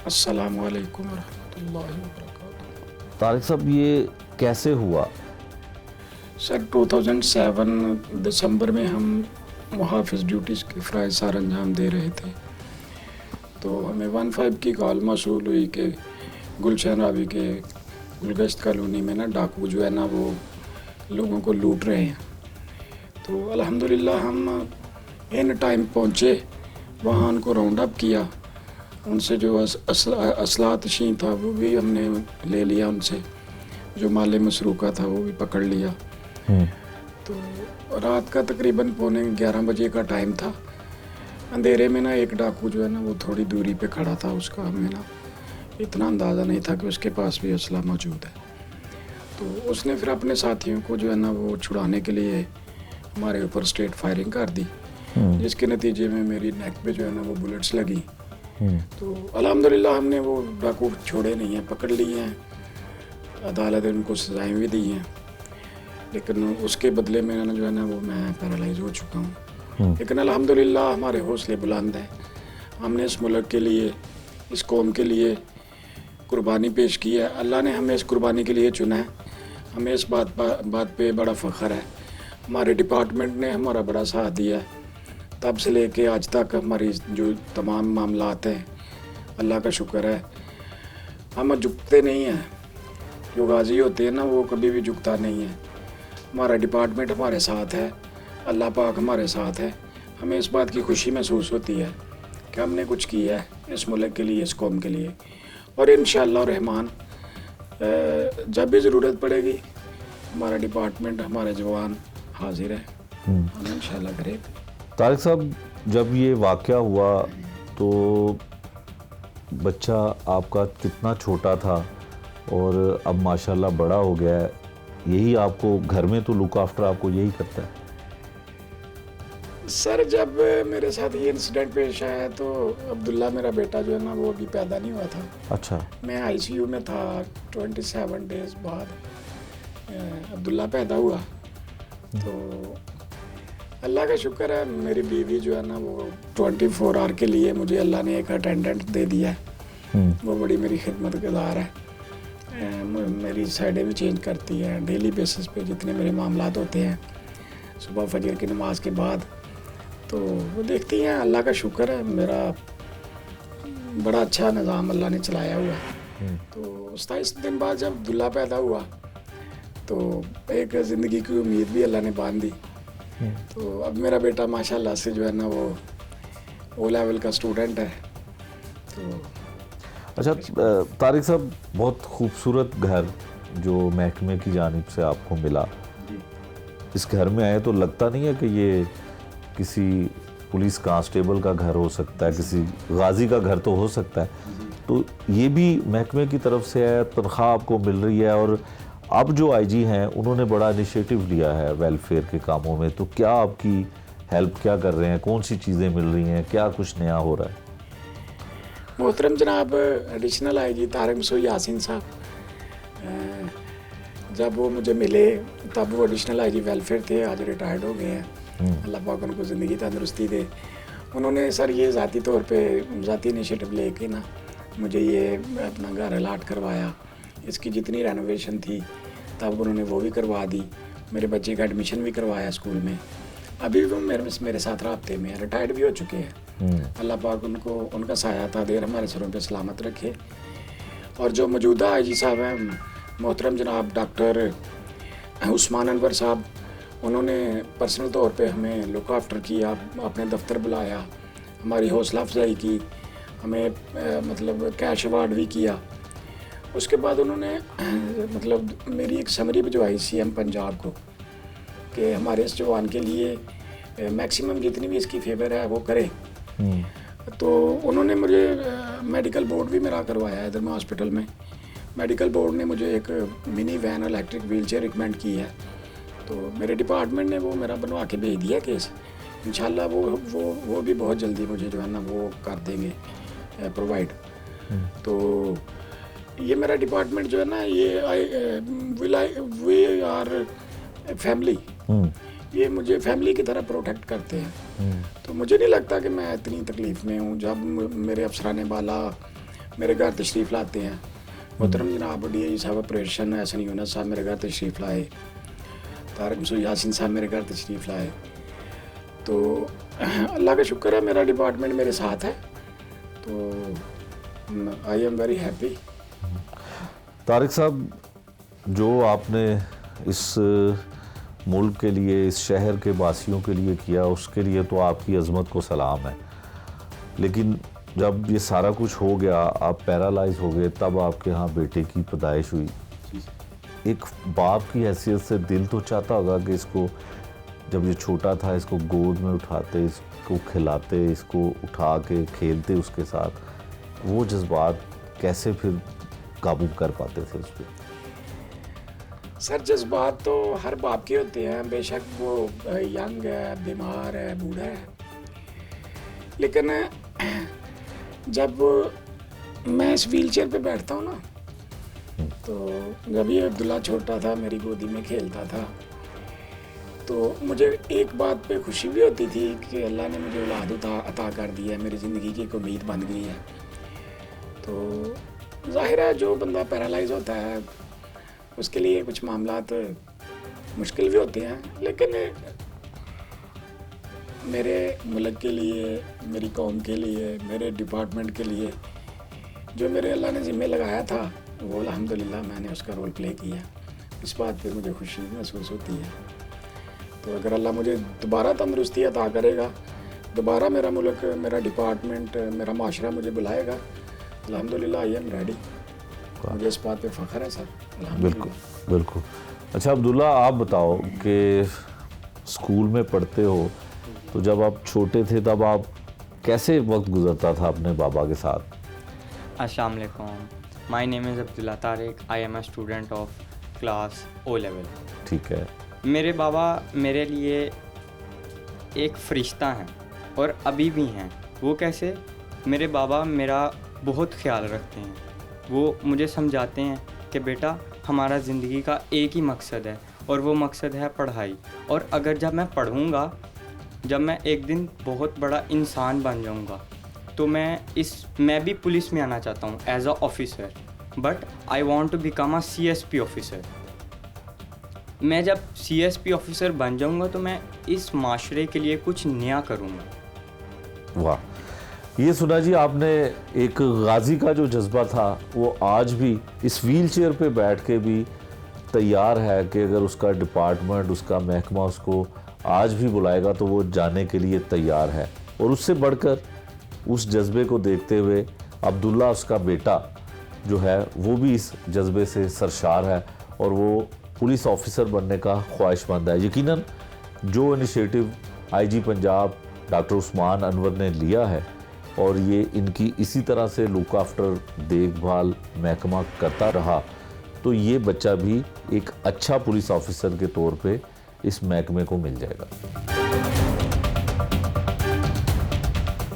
अस्सलाम वालेकुम रहमतुल्लाहि व बरकातुहू। तारिक साहब, ये कैसे हुआ? सर 2007 दिसंबर में हम मुहाफ़िज़ ड्यूटीज़ के फ़राइज़ सार अंजाम दे रहे थे, तो हमें 15 की कॉल मौसूल हुई कि गुलशन रावी के गुलगश्त कॉलोनी में ना डाकू जो है ना वो लोगों को लूट रहे हैं। तो अल्हम्दुलिल्लाह हम इन टाइम पहुँचे, वहाँ उनको राउंड अप किया, उनसे जो असला तशीन था वो भी हमने ले लिया, उनसे जो माल मसरूका था वो भी पकड़ लिया। तो रात का तकरीबन 11:15 बजे का टाइम था। अंधेरे में ना एक डाकू जो है ना वो थोड़ी दूरी पे खड़ा था, उसका हमें ना इतना अंदाज़ा नहीं था कि उसके पास भी असला मौजूद है। तो उसने फिर अपने साथियों को जो है ना वो छुड़ाने के लिए हमारे ऊपर स्ट्रेट फायरिंग कर दी, जिसके नतीजे में मेरी नेक पे जो है ना वो बुलेट्स लगी। तो अल्हम्दुलिल्लाह हमने वो डाकू छोड़े नहीं हैं, पकड़ लिए हैं। अदालत ने उनको सजाएं भी दी हैं, लेकिन उसके बदले में ना जो है ना वो मैं पैरालाइज हो चुका हूँ। लेकिन अल्हम्दुलिल्लाह हमारे हौसले बुलंद हैं। हमने इस मुल्क के लिए, इस कौम के लिए कुर्बानी पेश की है। अल्लाह ने हमें इस कुर्बानी के लिए चुना है। हमें इस बात पे बड़ा फ़ख्र है। हमारे डिपार्टमेंट ने हमारा बड़ा साथ दिया है। तब से लेके आज तक हमारी जो तमाम मामलात हैं, अल्लाह का शुक्र है, हम झुकते नहीं हैं। जो गाजी होते हैं ना वो कभी भी झुकता नहीं है। हमारा डिपार्टमेंट हमारे साथ है, अल्लाह पाक हमारे साथ है। हमें इस बात की खुशी महसूस होती है कि हमने कुछ किया है इस मुल्क के लिए, इस कौम के लिए। और इंशाअल्लाह रहमान जब भी ज़रूरत पड़ेगी हमारा डिपार्टमेंट, हमारे जवान हाजिर है, हम इंशाअल्लाह करेंगे। तारिक साहब, जब ये वाक़या हुआ तो बच्चा आपका कितना छोटा था और अब माशाल्लाह बड़ा हो गया है, यही आपको घर में तो लुक आफ्टर आपको यही करता है? सर, जब मेरे साथ ये इंसिडेंट पेश आया तो अब्दुल्ला मेरा बेटा जो है ना वो अभी पैदा नहीं हुआ था। अच्छा। मैं आईसीयू में था। 27 डेज़ बाद अब्दुल्ला पैदा हुआ। तो अल्लाह का शुक्र है, मेरी बीवी जो है ना वो 24 आवर के लिए मुझे अल्लाह ने एक अटेंडेंट दे दिया है। वो बड़ी मेरी खिदमतगार है। मेरी साइडें भी चेंज करती है डेली बेसिस पे, जितने मेरे मामलात होते हैं सुबह फजर की नमाज के बाद, तो वो देखती हैं। अल्लाह का शुक्र है, मेरा बड़ा अच्छा निज़ाम अल्लाह ने चलाया हुआ है। तो 27 दिन बाद जब अब्दुल्ला पैदा हुआ तो एक ज़िंदगी की उम्मीद भी अल्लाह ने बांध दी। तो अब मेरा बेटा माशाल्लाह से जो है ना वो ओ लेवल का स्टूडेंट है। तो अच्छा तारिक साहब, बहुत खूबसूरत घर जो महकमे की जानिब से आपको मिला, इस घर में आए तो लगता नहीं है कि ये किसी पुलिस कांस्टेबल का घर हो सकता है, किसी गाजी का घर तो हो सकता है। तो ये भी महकमे की तरफ से है, तनख्वाह आपको मिल रही है, और अब जो आईजी हैं उन्होंने बड़ा इनिशिएटिव लिया है वेलफेयर के कामों में, तो क्या आपकी हेल्प क्या कर रहे हैं, कौन सी चीज़ें मिल रही हैं, क्या कुछ नया हो रहा है? मोहतरम जनाब एडिशनल आईजी तारिक मसूद यासीन साहब, जब वो मुझे मिले तब वो एडिशनल आईजी वेलफेयर थे, आज रिटायर्ड हो गए हैं। अल्लाह पाक उनको ज़िंदगी तंदुरुस्ती दे। उन्होंने सर ये ज़ाती तौर पे ज़ाती इनिशिएटिव लेके ना मुझे ये अपना घर अलाट करवाया। इसकी जितनी रेनोवेशन थी तब उन्होंने वो भी करवा दी। मेरे बच्चे का एडमिशन भी करवाया स्कूल में। अभी वो मेरे साथ राब्ते में, रिटायर्ड भी हो चुके हैं। अल्लाह पाक उनको, उनका साया था देर हमारे सरों पे सलामत रखे। और जो मौजूदा आईजी साहब हैं मोहतरम जनाब डॉक्टर उस्मान अनवर साहब, उन्होंने पर्सनल तौर पे हमें लुक आफ्टर किया, अपने दफ्तर बुलाया, हमारी हौसला अफजाई की, हमें मतलब कैश अवार्ड भी किया। उसके बाद उन्होंने मतलब मेरी एक समरी भिजवाई सीएम पंजाब को कि हमारे इस जवान के लिए मैक्सिमम जितनी भी इसकी फेवर है वो करे। तो उन्होंने मुझे मेडिकल बोर्ड भी मेरा करवाया इधर में हॉस्पिटल में। मेडिकल बोर्ड ने मुझे एक mini van electric wheelchair recommend की है। तो मेरे डिपार्टमेंट ने वो मेरा बनवा के भेज दिया केस। इंशाल्लाह वो भी बहुत जल्दी मुझे जो है ना वो कर देंगे प्रोवाइड। तो ये मेरा डिपार्टमेंट जो है ना ये वी आर फैमिली, ये मुझे फैमिली की तरह प्रोटेक्ट करते हैं। तो मुझे नहीं लगता कि मैं इतनी तकलीफ़ में हूँ। जब मेरे अफसरान बाला मेरे घर तशरीफ़ लाते हैं, मोहतरम जनाब डीआईजी साहब ऑपरेशन एहसन यूनुस साहब मेरे घर तशरीफ़ लाए, तारिक मसूद यासीन साहब मेरे घर तशरीफ़ लाए, तो अल्लाह का शुक्र है मेरा डिपार्टमेंट मेरे साथ है। तो I am very happy. Tariq साहब, जो आपने इस मुल्क के लिए, इस शहर के वासियों के लिए किया, उसके लिए तो आपकी अज़मत को सलाम है। लेकिन जब ये सारा कुछ हो गया, आप पैरालाइज हो गए, तब आपके यहाँ बेटे की पैदाइश हुई। एक बाप की हैसियत से दिल तो चाहता होगा कि इसको, जब ये छोटा था, इसको गोद में उठाते, इसको खिलाते, इसको उठा के खेलते उसके साथ, वो जज्बात कैसे फिर काबू कर पाते थे उस पर? सर, जज्बात तो हर बाप के होते हैं, बेशक वो यंग है, बीमार है, बूढ़ा है, लेकिन जब मैं इस व्हील चेयर पर बैठता हूँ ना तो जब ये अब्दुल्ला छोटा था, मेरी गोदी में खेलता था, तो मुझे एक बात पे खुशी भी होती थी कि अल्लाह ने मुझे औलाद अता कर दी है, मेरी ज़िंदगी की एक उम्मीद बन गई है। तो जाहिर है जो बंदा पैरालाइज होता है उसके लिए कुछ मामलात मुश्किल भी होते हैं, लेकिन मेरे मुल्क के लिए, मेरी कौम के लिए, मेरे डिपार्टमेंट के लिए जो मेरे अल्लाह ने ज़िम्मे लगाया था वो अल्हम्दुलिल्लाह मैंने उसका रोल प्ले किया। इस बात पे मुझे खुशी महसूस होती है। तो अगर अल्लाह मुझे दोबारा तंदुरुस्ती अता करेगा, दोबारा मेरा मुल्क, मेरा डिपार्टमेंट, मेरा माशरा मुझे बुलाएगा, अल्हम्दुलिल्लाह आई एम रेडी। मुझे इस बात पे फ़ख्र है सर। बिल्कुल बिल्कुल। अच्छा अब्दुल्ला, आप बताओ कि स्कूल में पढ़ते हो तो जब आप छोटे थे तब आप कैसे वक्त गुजरता था अपने बाबा के साथ? अस्सलाम वालेकुम, my name is Abdullah Tariq, I am a student of class O level. ठीक है। मेरे बाबा मेरे लिए एक फ़रिश्ता हैं और अभी भी हैं। वो कैसे? मेरे बाबा मेरा बहुत ख्याल रखते हैं। वो मुझे समझाते हैं कि बेटा हमारा ज़िंदगी का एक ही मकसद है और वो मकसद है पढ़ाई। और अगर जब मैं पढ़ूँगा, जब मैं एक दिन बहुत बड़ा इंसान बन जाऊँगा, तो मैं भी पुलिस में आना चाहता हूँ as a officer, but I want to become a CSP officer. मैं जब CSP ऑफिसर बन जाऊँगा तो मैं इस माशरे के लिए कुछ नया करूँगा। वाह, ये सुना जी आपने, एक गाजी का जो जज्बा था वो आज भी इस व्हील चेयर पे बैठ के भी तैयार है कि अगर उसका डिपार्टमेंट, उसका महकमा उसको आज भी बुलाएगा तो वो जाने के लिए तैयार है। और उससे बढ़कर उस जज्बे को देखते हुए अब्दुल्ला, उसका बेटा जो है, वो भी इस जज्बे से सरशार है और वो पुलिस ऑफिसर बनने का ख्वाहिशमंद है। यकीनन जो initiative IG Punjab doctor Usman Anwar ने लिया है और ये इनकी इसी तरह से लुक आफ्टर देखभाल महकमा करता रहा तो ये बच्चा भी एक अच्छा पुलिस ऑफिसर के तौर पे इस महकमे को मिल जाएगा।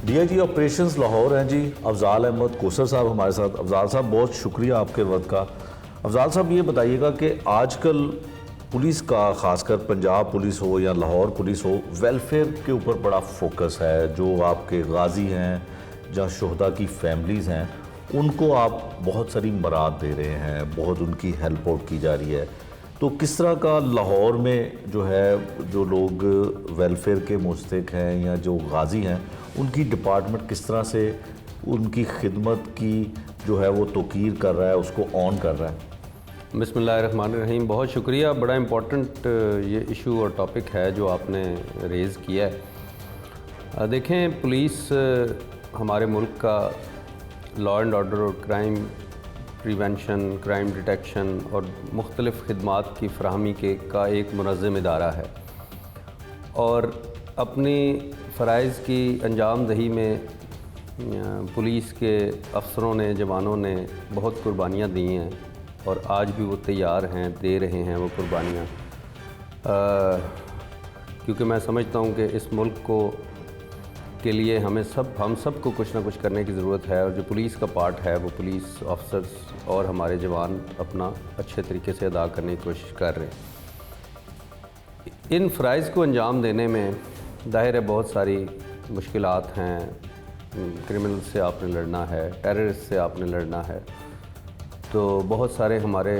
DIG ऑपरेशंस लाहौर हैं जी अफजाल अहमद कोसर साहब हमारे साथ। अफजाल साहब, बहुत शुक्रिया आपके वक्त का। अफजाल साहब, ये बताइएगा कि आजकल पुलिस का, ख़ासकर पंजाब पुलिस हो या लाहौर पुलिस हो, वेलफेयर के ऊपर बड़ा फोकस है। जो आपके गाजी हैं, जहाँ शुहदा की फैमिलीज़ हैं, उनको आप बहुत सारी मराद दे रहे हैं, बहुत उनकी हेल्प आउट की जा रही है। तो किस तरह का लाहौर में जो है, जो लोग वेलफेयर के मुस्तहिक हैं या जो गाजी हैं, उनकी डिपार्टमेंट किस तरह से उनकी खिदमत की जो है वो तौकीर कर रहा है, उसको ऑन कर रहा है? बिस्मिल्लाहिर्रहमानिर्रहीम। बहुत शुक्रिया। बड़ा इम्पोर्टेंट ये इशू और टॉपिक है जो आपने रेज़ किया है। देखें, पुलिस हमारे मुल्क का लॉ एंड ऑर्डर और क्राइम प्रिवेंशन, क्राइम डिटेक्शन और मुख्तलिफ़ खिदमात की फ़राहमी का एक मुनज़्ज़म इदारा है और अपनी फ़राइज़ की अंजाम दही में पुलिस के अफसरों ने, जवानों ने बहुत कुर्बानियाँ दी हैं और आज भी वो तैयार हैं, दे रहे हैं वो कुर्बानियाँ, क्योंकि मैं समझता हूँ कि इस मुल्क को के लिए हम सब को कुछ ना कुछ करने की ज़रूरत है और जो पुलिस का पार्ट है वो पुलिस ऑफिसर्स और हमारे जवान अपना अच्छे तरीके से अदा करने की कोशिश कर रहे हैं। इन फ़राइज़ को अंजाम देने में ज़ाहिर है बहुत सारी मुश्किलात हैं। क्रिमिनल से आपने लड़ना है, टेररिस्ट से आपने लड़ना है, तो बहुत सारे हमारे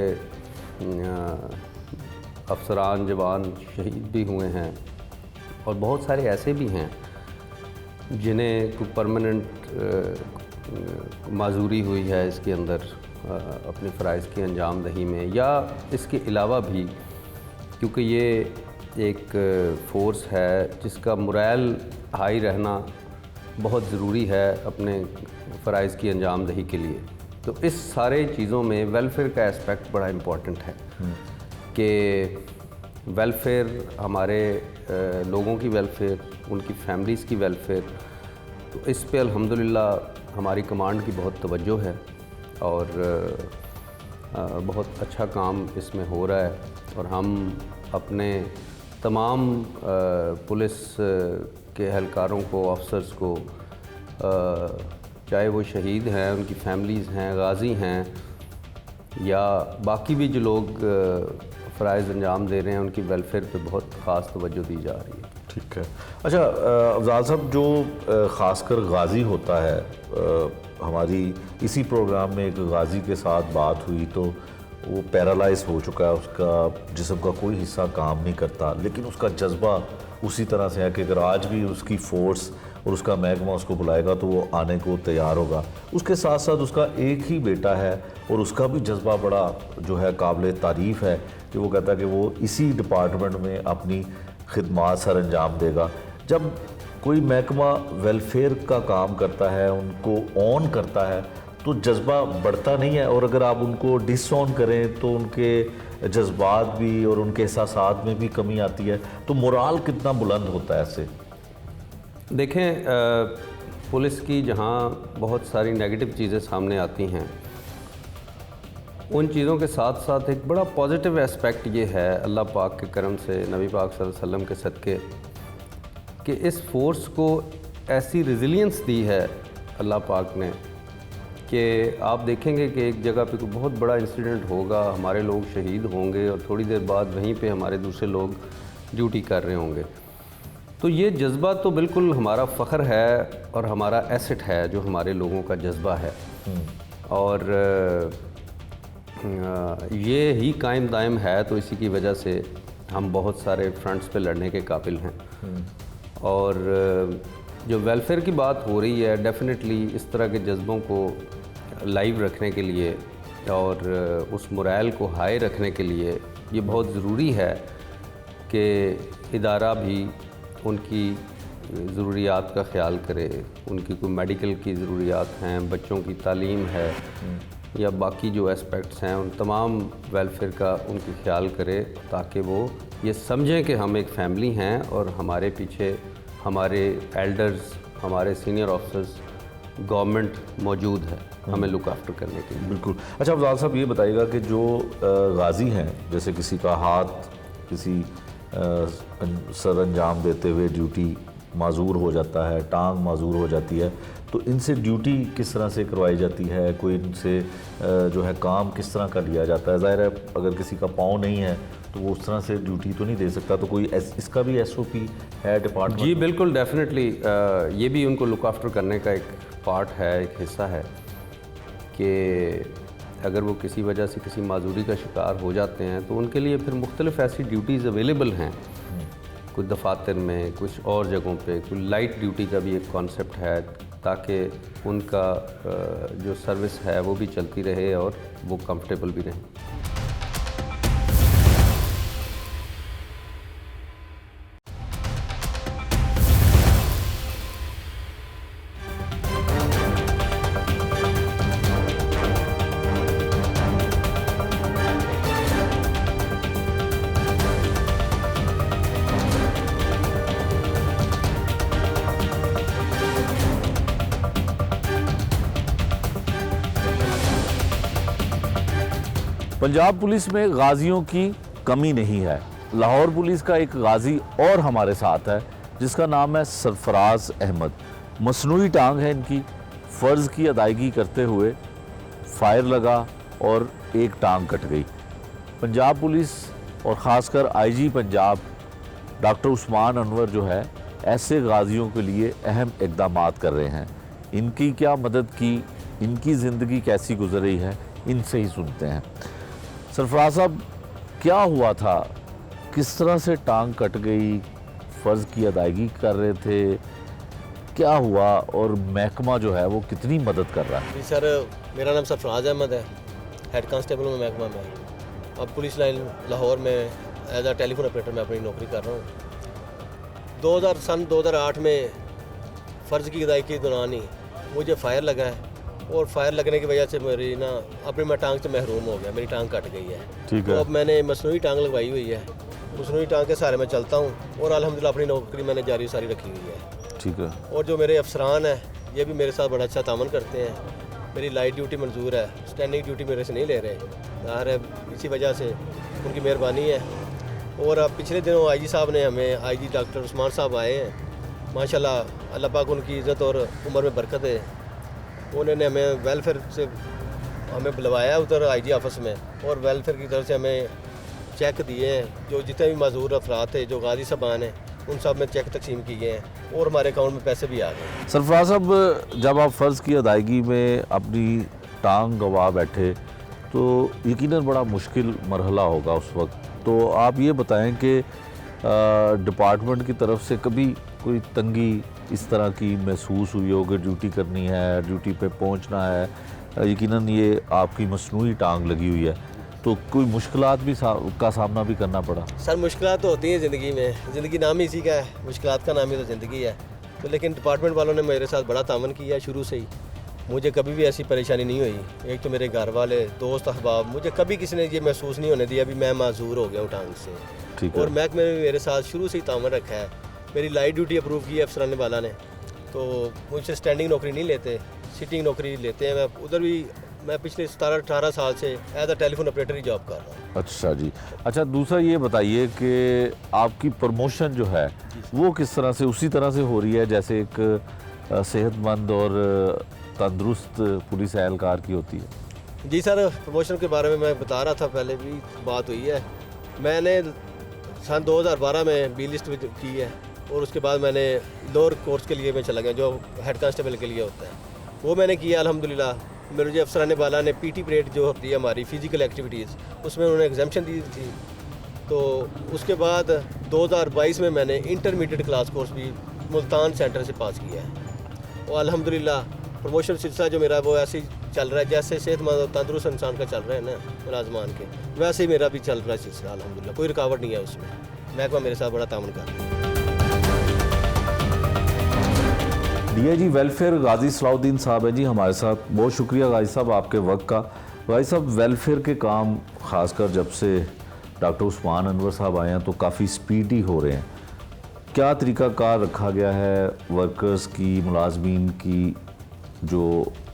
अफसरान, जवान शहीद भी हुए हैं और बहुत सारे ऐसे भी हैं जिन्हें कोई परमानेंट माजूरी हुई है इसके अंदर अपनी फ़राइज़ की अंजाम दही में, या इसके अलावा भी, क्योंकि ये एक फ़ोर्स है जिसका मोरल हाई रहना बहुत ज़रूरी है अपने फ़राइज़ की अंजाम दही के लिए। तो इस सारे चीज़ों में वेलफेयर का एस्पेक्ट बड़ा इम्पॉर्टेंट है कि वेलफेयर, हमारे लोगों की वेलफेयर, उनकी फैमिलीज़ की वेलफेयर, तो इस पे अल्हम्दुलिल्लाह हमारी कमांड की बहुत तवज्जो है और बहुत अच्छा काम इसमें हो रहा है और हम अपने तमाम पुलिस के एहलकारों को, अफसर्स को, चाहे वो शहीद हैं, उनकी फैमिलीज़ हैं, गाज़ी हैं या बाकी भी जो लोग फ़राइज़ अंजाम दे रहे हैं उनकी वेलफेयर पे बहुत ख़ास तवज्जो दी जा रही है। ठीक है। अच्छा अफजाल साहब, जो ख़ासकर गाज़ी होता है, हमारी इसी प्रोग्राम में एक गाज़ी के साथ बात हुई तो वो पैरालाइज हो चुका है, उसका जिस्म का कोई हिस्सा काम नहीं करता, लेकिन उसका जज्बा उसी तरह से है कि अगर आज भी उसकी फ़ोर्स और उसका महकमा उसको बुलाएगा तो वो आने को तैयार होगा। उसके साथ साथ उसका एक ही बेटा है और उसका भी जज्बा बड़ा जो है काबिल तारीफ़ है कि वो कहता है कि वो इसी डिपार्टमेंट में अपनी खिदमात सर अंजाम देगा। जब कोई महकमा वेलफेयर का काम करता है, उनको ऑन करता है, तो जज्बा बढ़ता नहीं है, और अगर आप उनको डिसऑन करें तो उनके जज्बात भी और उनके एहसासात में भी कमी आती है, तो मोराल कितना बुलंद होता है ऐसे? देखें, पुलिस की जहाँ बहुत सारी नेगेटिव चीज़ें सामने आती हैं, उन चीज़ों के साथ साथ एक बड़ा पॉजिटिव एस्पेक्ट ये है अल्लाह पाक के करम से, नबी पाक सल्लल्लाहु अलैहि वसल्लम के सदक़े, कि इस फोर्स को ऐसी रेजिलियंस दी है अल्लाह पाक ने कि आप देखेंगे कि एक जगह पे कोई बहुत बड़ा इंसिडेंट होगा, हमारे लोग शहीद होंगे और थोड़ी देर बाद वहीं पे हमारे दूसरे लोग ड्यूटी कर रहे होंगे। तो ये जज्बा तो बिल्कुल हमारा फ़ख्र है और हमारा एसेट है जो हमारे लोगों का जज्बा है, और ये ही कायम दायम है, तो इसी की वजह से हम बहुत सारे फ्रंट्स पे लड़ने के काबिल हैं। और जो वेलफेयर की बात हो रही है, डेफिनेटली इस तरह के जज्बों को लाइव रखने के लिए और उस मोरल को हाई रखने के लिए ये बहुत ज़रूरी है कि इदारा भी उनकी ज़रूरियात का ख़्याल करे। उनकी कोई मेडिकल की ज़रूरियात हैं, बच्चों की तालीम है, या बाकी जो एस्पेक्ट्स हैं, उन तमाम वेलफेयर का उनकी ख्याल करे, ताकि वो ये समझें कि हम एक फ़ैमिली हैं और हमारे पीछे हमारे एल्डर्स, हमारे सीनियर ऑफिसर्स, गवर्नमेंट मौजूद है हमें लुक आफ्टर करने के लिए। बिल्कुल। अच्छा अफजाल साहब, ये बताइएगा कि जो गाज़ी हैं, जैसे किसी का हाथ किसी सर अंजाम देते हुए ड्यूटी माजूर हो जाता है, टांग माजूर हो जाती है, तो इनसे ड्यूटी किस तरह से करवाई जाती है? कोई इनसे जो है काम किस तरह का लिया जाता है? ज़ाहिर है अगर किसी का पाँव नहीं है तो वो उस तरह से ड्यूटी तो नहीं दे सकता, तो कोई इसका भी SOP है डिपार्टमेंट? जी बिल्कुल, डेफिनेटली ये भी उनको लुक आफ्टर करने का एक पार्ट है, एक हिस्सा है कि अगर वो किसी वजह से किसी माजूरी का शिकार हो जाते हैं तो उनके लिए फिर मुख्तलिफ ऐसी ड्यूटीज़ अवेलेबल हैं, कुछ दफातर में, कुछ और जगहों पे, कुछ लाइट ड्यूटी का भी एक कॉन्सेप्ट है, ताकि उनका जो सर्विस है वो भी चलती रहे और वो कंफर्टेबल भी रहें। पंजाब पुलिस में गाजियों की कमी नहीं है। लाहौर पुलिस का एक गाजी और हमारे साथ है जिसका नाम है सरफराज अहमद। मसनूई टांग है इनकी, फ़र्ज़ की अदायगी करते हुए फायर लगा और एक टांग कट गई। पंजाब पुलिस और ख़ासकर IG पंजाब डॉक्टर उस्मान अनवर जो है ऐसे गाजियों के लिए अहम इक़दामात कर रहे हैं। इनकी क्या मदद की, इनकी ज़िंदगी कैसी गुजर रही है, इनसे ही सुनते हैं। सरफराज साहब, क्या हुआ था, किस तरह से टांग कट गई, फ़र्ज़ की अदायगी कर रहे थे, क्या हुआ और महकमा जो है वो कितनी मदद कर रहा है? जी सर, मेरा नाम सरफराज अहमद है, हेड कांस्टेबल में महकमा में। अब पुलिस लाइन लाहौर में एज आ टेलीफोन ऑपरेटर में अपनी नौकरी कर रहा हूँ। सन 2008 में फ़र्ज़ की अदायगी के दौरान ही मुझे फायर लगा है, और फायर लगने की वजह से मेरी अपनी मैं टांग से महरूम हो गया, मेरी टांग कट गई है। ठीक है। तो अब मैंने मसनूई टांग लगवाई हुई है, मसनूई टांग के सहारे मैं चलता हूँ और अल्हम्दुलिल्लाह अपनी नौकरी मैंने जारी सारी रखी हुई है। ठीक है। और जो मेरे अफसरान हैं ये भी मेरे साथ बड़ा अच्छा तामन करते हैं। मेरी लाइट ड्यूटी मंजूर है, स्टैंडिंग ड्यूटी मेरे से नहीं ले रहे, ज़ाहिर है इसी वजह से उनकी मेहरबानी है। और अब पिछले दिनों IG साहब ने हमें, IG डॉक्टर उस्मान साहब आए हैं, माशाल्लाह अल्लाह पाक उनकी इज़्ज़त और उम्र में बरकत है। उन्होंने हमें वेलफेयर से हमें बुलवाया उधर आईजी ऑफिस में और वेलफेयर की तरफ से हमें चेक दिए हैं। जो जितने भी मजदूर अफराद थे जो गाजी साहबान हैं उन सब में चेक तकसीम किए हैं और हमारे अकाउंट में पैसे भी आ गए। सरफराज साहब, जब आप फ़र्ज़ की अदायगी में अपनी टांग गंवा बैठे तो यकीनन बड़ा मुश्किल मरहला होगा उस वक्त, तो आप ये बताएं कि डिपार्टमेंट की तरफ से कभी कोई तंगी इस तरह की महसूस हुई हो कि ड्यूटी करनी है, ड्यूटी पे पहुंचना है, यकीनन ये आपकी मसनूई टांग लगी हुई है, तो कोई मुश्किलात भी का सामना भी करना पड़ा? सर मुश्किलात तो होती हैं ज़िंदगी में, ज़िंदगी नाम ही इसी का है, मुश्किलात का नाम ही तो ज़िंदगी है। तो लेकिन डिपार्टमेंट वालों ने मेरे साथ बड़ा तामन किया है शुरू से ही, मुझे कभी भी ऐसी परेशानी नहीं हुई। एक तो मेरे घर वाले, दोस्त, अहबाब, मुझे कभी किसी ने ये महसूस नहीं होने दिया भी मैं माजूर हो गया हूँ टांग से। ठीक है। और महकमे में मेरे साथ शुरू से ही तामन रखा है। मेरी लाइट ड्यूटी अप्रूव की है अफसरान वाला ने, तो मुझसे स्टैंडिंग नौकरी नहीं लेते, सिटिंग नौकरी लेते हैं। मैं उधर भी मैं पिछले 17-18 साल से एज अ टेलीफोन ऑपरेटर ही जॉब कर रहा हूँ। अच्छा जी। अच्छा, दूसरा ये बताइए कि आपकी प्रमोशन जो है वो किस तरह से, उसी तरह से हो रही है जैसे एक सेहतमंद और तंदुरुस्त पुलिस एहलकार की होती है? जी सर, प्रमोशन के बारे में मैं बता रहा था, पहले भी बात हुई है। मैंने सन 2012 में बी लिस्ट की है और उसके बाद मैंने लोअर कोर्स के लिए मैं चला गया जो हेड कांस्टेबल के लिए होता है, वो मैंने किया अल्हम्दुलिल्लाह। मुझे अफसरान वाला ने पीटी परेड जो होती है हमारी फिज़िकल एक्टिविटीज़, उसमें उन्होंने एग्जाम्पशन दी थी। तो उसके बाद 2022 में मैंने इंटरमीडिएट क्लास कोर्स भी मुल्तान सेंटर से पास किया है और अल्हम्दुलिल्लाह प्रमोशन सिलसिला जो मेरा वो ऐसे ही चल रहा है जैसे सेहतमंद और तंदुरुस्त इंसान का चल रहा है ना मुलाजमान के, वैसे ही मेरा भी चल रहा है सिलसिला अल्हम्दुलिल्लाह, कोई रुकावट नहीं है उसमें। महकमा मेरे साथ बड़ा तामन कर रहा है। डीआईजी वेलफेयर गाजी सलाउद्दीन साहब हैं जी हमारे साथ। बहुत शुक्रिया गाजी साहब आपके वक्त का। गाजी साहब, वेलफेयर के काम खासकर जब से डॉक्टर उस्मान अनवर साहब आए हैं तो काफ़ी स्पीडी हो रहे हैं। क्या तरीक़ाकार रखा गया है वर्कर्स की, मुलाजमीन की जो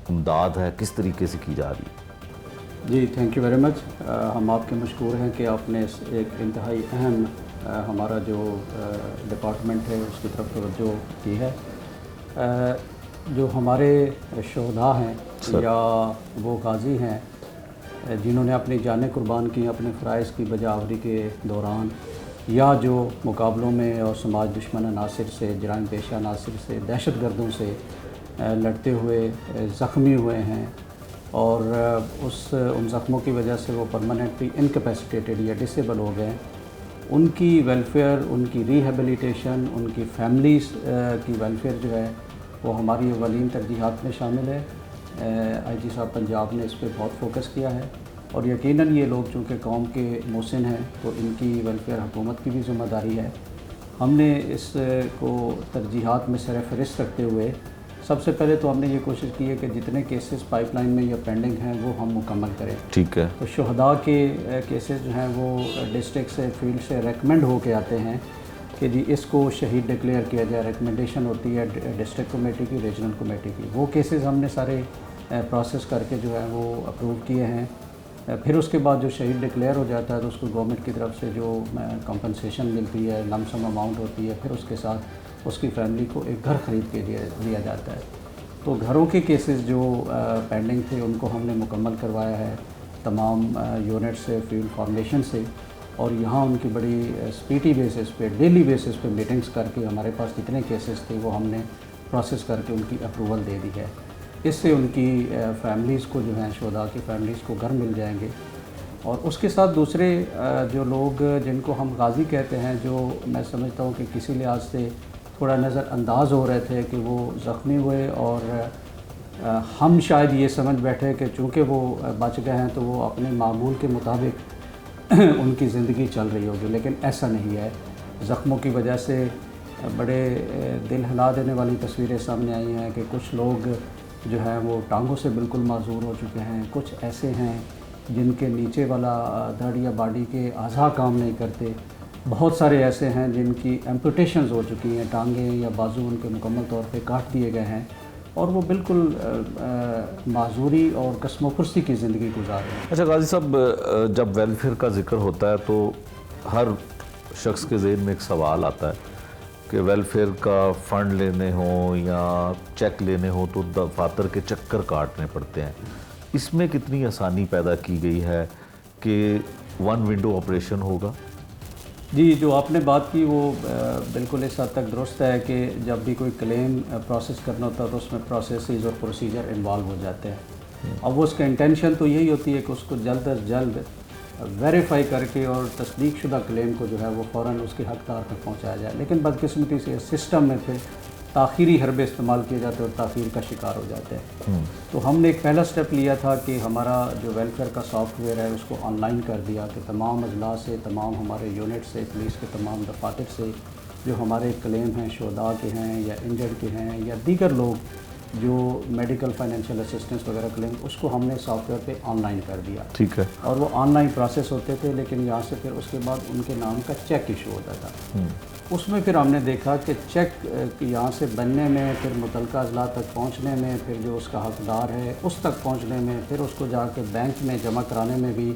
इमदाद है किस तरीके से की जा रही है? जी थैंक यू वेरी मच। हम आपके मशकूर हैं कि आपने एक इंतहाई अहम हमारा जो डिपार्टमेंट है उसकी तरफ तवज्जो की है। जो हमारे शोधा हैं या वो गाजी हैं जिन्होंने अपनी जानें कुर्बान की अपने फ़राइज़ की बजावरी के दौरान, या जो मुकाबलों में और समाज दुश्मन अनासर से, जराइम पेशा अनासर से, दहशत गर्दों से लड़ते हुए ज़ख्मी हुए हैं और उन ज़ख्मों की वजह से वो परमानेंटली इनकैपेसिटेटेड या डिसेबल हो गए, उनकी वेलफेयर, उनकी रिहेबिलिटेशन, उनकी फैमिलीज़ की वेलफेयर जो है वो हमारी अवलीन तरजीहात में शामिल है। आईजी साहब पंजाब ने इस पर बहुत फोकस किया है और यकीनन ये लोग चूँकि कौम के मोहसिन हैं तो इनकी वेलफेयर हुकूमत की भी ज़िम्मेदारी है। हमने इसको तरजीहात में सरफ़हरिस्त रखते हुए सबसे पहले तो हमने ये कोशिश की है कि जितने केसेस पाइपलाइन में या पेंडिंग हैं वो हम मुकम्मल करें। ठीक है। तो शुहदा के केसेस जो हैं वो डिस्ट्रिक्ट से, फील्ड से रेकमेंड हो के आते हैं कि जी इसको शहीद डिक्लेयर किया जाए। रिकमेंडेशन होती है डिस्ट्रिक्ट कमेटी की, रीजनल कमेटी की। वो केसेस हमने सारे प्रोसेस करके जो है वो अप्रूव किए हैं। फिर उसके बाद जो शहीद डिक्लेयर हो जाता है तो उसको गवर्नमेंट की तरफ से जो कंपनसेशन मिलती है, लमसम अमाउंट होती है, फिर उसके साथ उसकी फैमिली को एक घर ख़रीद के दिया जाता है। तो घरों के केसेस जो पेंडिंग थे उनको हमने मुकम्मल करवाया है तमाम यूनिट से, फील्ड फॉर्मेशन से, और यहाँ उनकी बड़ी स्पीडी बेसिस पे, डेली बेसिस पे मीटिंग्स करके हमारे पास जितने केसेस थे वो हमने प्रोसेस करके उनकी अप्रूवल दे दी है। इससे उनकी फैमिलीज़ को जो हैं, शोधा की फैमिलीज़ को घर मिल जाएंगे। और उसके साथ दूसरे जो लोग जिनको हम गाजी कहते हैं, जो मैं समझता हूँ कि किसी लिहाज से थोड़ा नज़रअंदाज हो रहे थे कि वो ज़ख्मी हुए और हम शायद ये समझ बैठे कि चूँकि वो बच गए हैं तो वो अपने मामूल के मुताबिक उनकी ज़िंदगी चल रही होगी, लेकिन ऐसा नहीं है। ज़ख्मों की वजह से बड़े दिल हिला देने वाली तस्वीरें सामने आई हैं कि कुछ लोग जो हैं वो टांगों से बिल्कुल माजूर हो चुके हैं। कुछ ऐसे हैं जिनके नीचे वाला धड़ या बॉडी के आज़ा काम नहीं करते। बहुत सारे ऐसे हैं जिनकी एम्पुटेशंस हो चुकी हैं, टांगे या बाजू उनके मुकम्मल तौर पे काट दिए गए हैं और वो बिल्कुल माजूरी और कसमोफुर्सी की ज़िंदगी गुजार रहे हैं। अच्छा गाजी साहब, जब वेलफेयर का जिक्र होता है तो हर शख्स के ज़हन में एक सवाल आता है कि वेलफेयर का फ़ंड लेने हो या चेक लेने हो तो दफातर के चक्कर काटने पड़ते हैं। इसमें कितनी आसानी पैदा की गई है कि वन विंडो ऑपरेशन होगा? जी, जो आपने बात की वो बिल्कुल इस हद तक दुरुस्त है कि जब भी कोई क्लेम प्रोसेस करना होता है तो उसमें प्रोसेसेस और प्रोसीजर इन्वॉल्व हो जाते हैं। अब वो उसका इंटेंशन तो यही होती है कि उसको जल्द अज जल्द वेरीफाई करके और तस्दीकशुदा क्लेम को जो है वो फ़ौरन उसके हकदार तक पहुंचाया जाए, लेकिन बदकिस्मती से सिस्टम में फिर ताख़ीरी हरबे इस्तेमाल किए जाते हैं और ताख़ीर का शिकार हो जाते हैं। तो हमने एक पहला स्टेप लिया था कि हमारा जो वेलफेयर का सॉफ्टवेयर है उसको ऑनलाइन कर दिया कि तमाम अजला से, तमाम हमारे यूनिट से, पुलिस के तमाम दफातर से जो हमारे क्लेम हैं, शुहदा के हैं या इंजर्ड के हैं या दीगर लोग जो मेडिकल फाइनेंशियल असिस्टेंस वगैरह क्लेम, उसको हमने सॉफ्टवेयर पे ऑनलाइन कर दिया। ठीक है। और वो ऑनलाइन प्रोसेस होते थे, लेकिन यहाँ से फिर उसके बाद उनके नाम का चेक इशू होता था। उसमें फिर हमने देखा कि चेक यहाँ से बनने में, फिर मुतलका अजला तक पहुँचने में, फिर जो उसका हकदार है उस तक पहुँचने में, फिर उसको जाके बैंक में जमा कराने में भी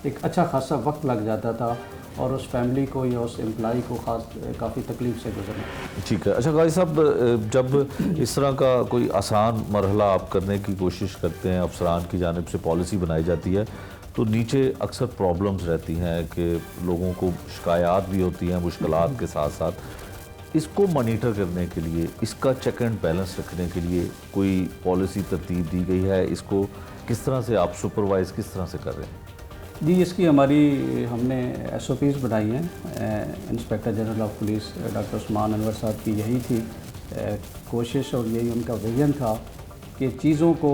एक अच्छा खासा वक्त लग जाता था और उस फैमिली को या उस एम्प्लॉई को काफ़ी तकलीफ़ से गुजरना। ठीक है। अच्छा गाजी साहब, जब इस तरह का कोई आसान मरहला आप करने की कोशिश करते हैं, अफसरान की जानिब से पॉलिसी बनाई जाती है, तो नीचे अक्सर प्रॉब्लम्स रहती हैं कि लोगों को शिकायत भी होती हैं मुश्किलात के साथ साथ। इसको मॉनिटर करने के लिए, इसका चेक एंड बैलेंस रखने के लिए कोई पॉलिसी तरतीब दी गई है? इसको किस तरह से आप सुपरवाइज़ किस तरह से कर रहे हैं? जी, इसकी हमने SOPs बनाई हैं। Inspector general of police doctor Usman Anwar साहब की यही थी कोशिश और यही उनका विजन था कि चीज़ों को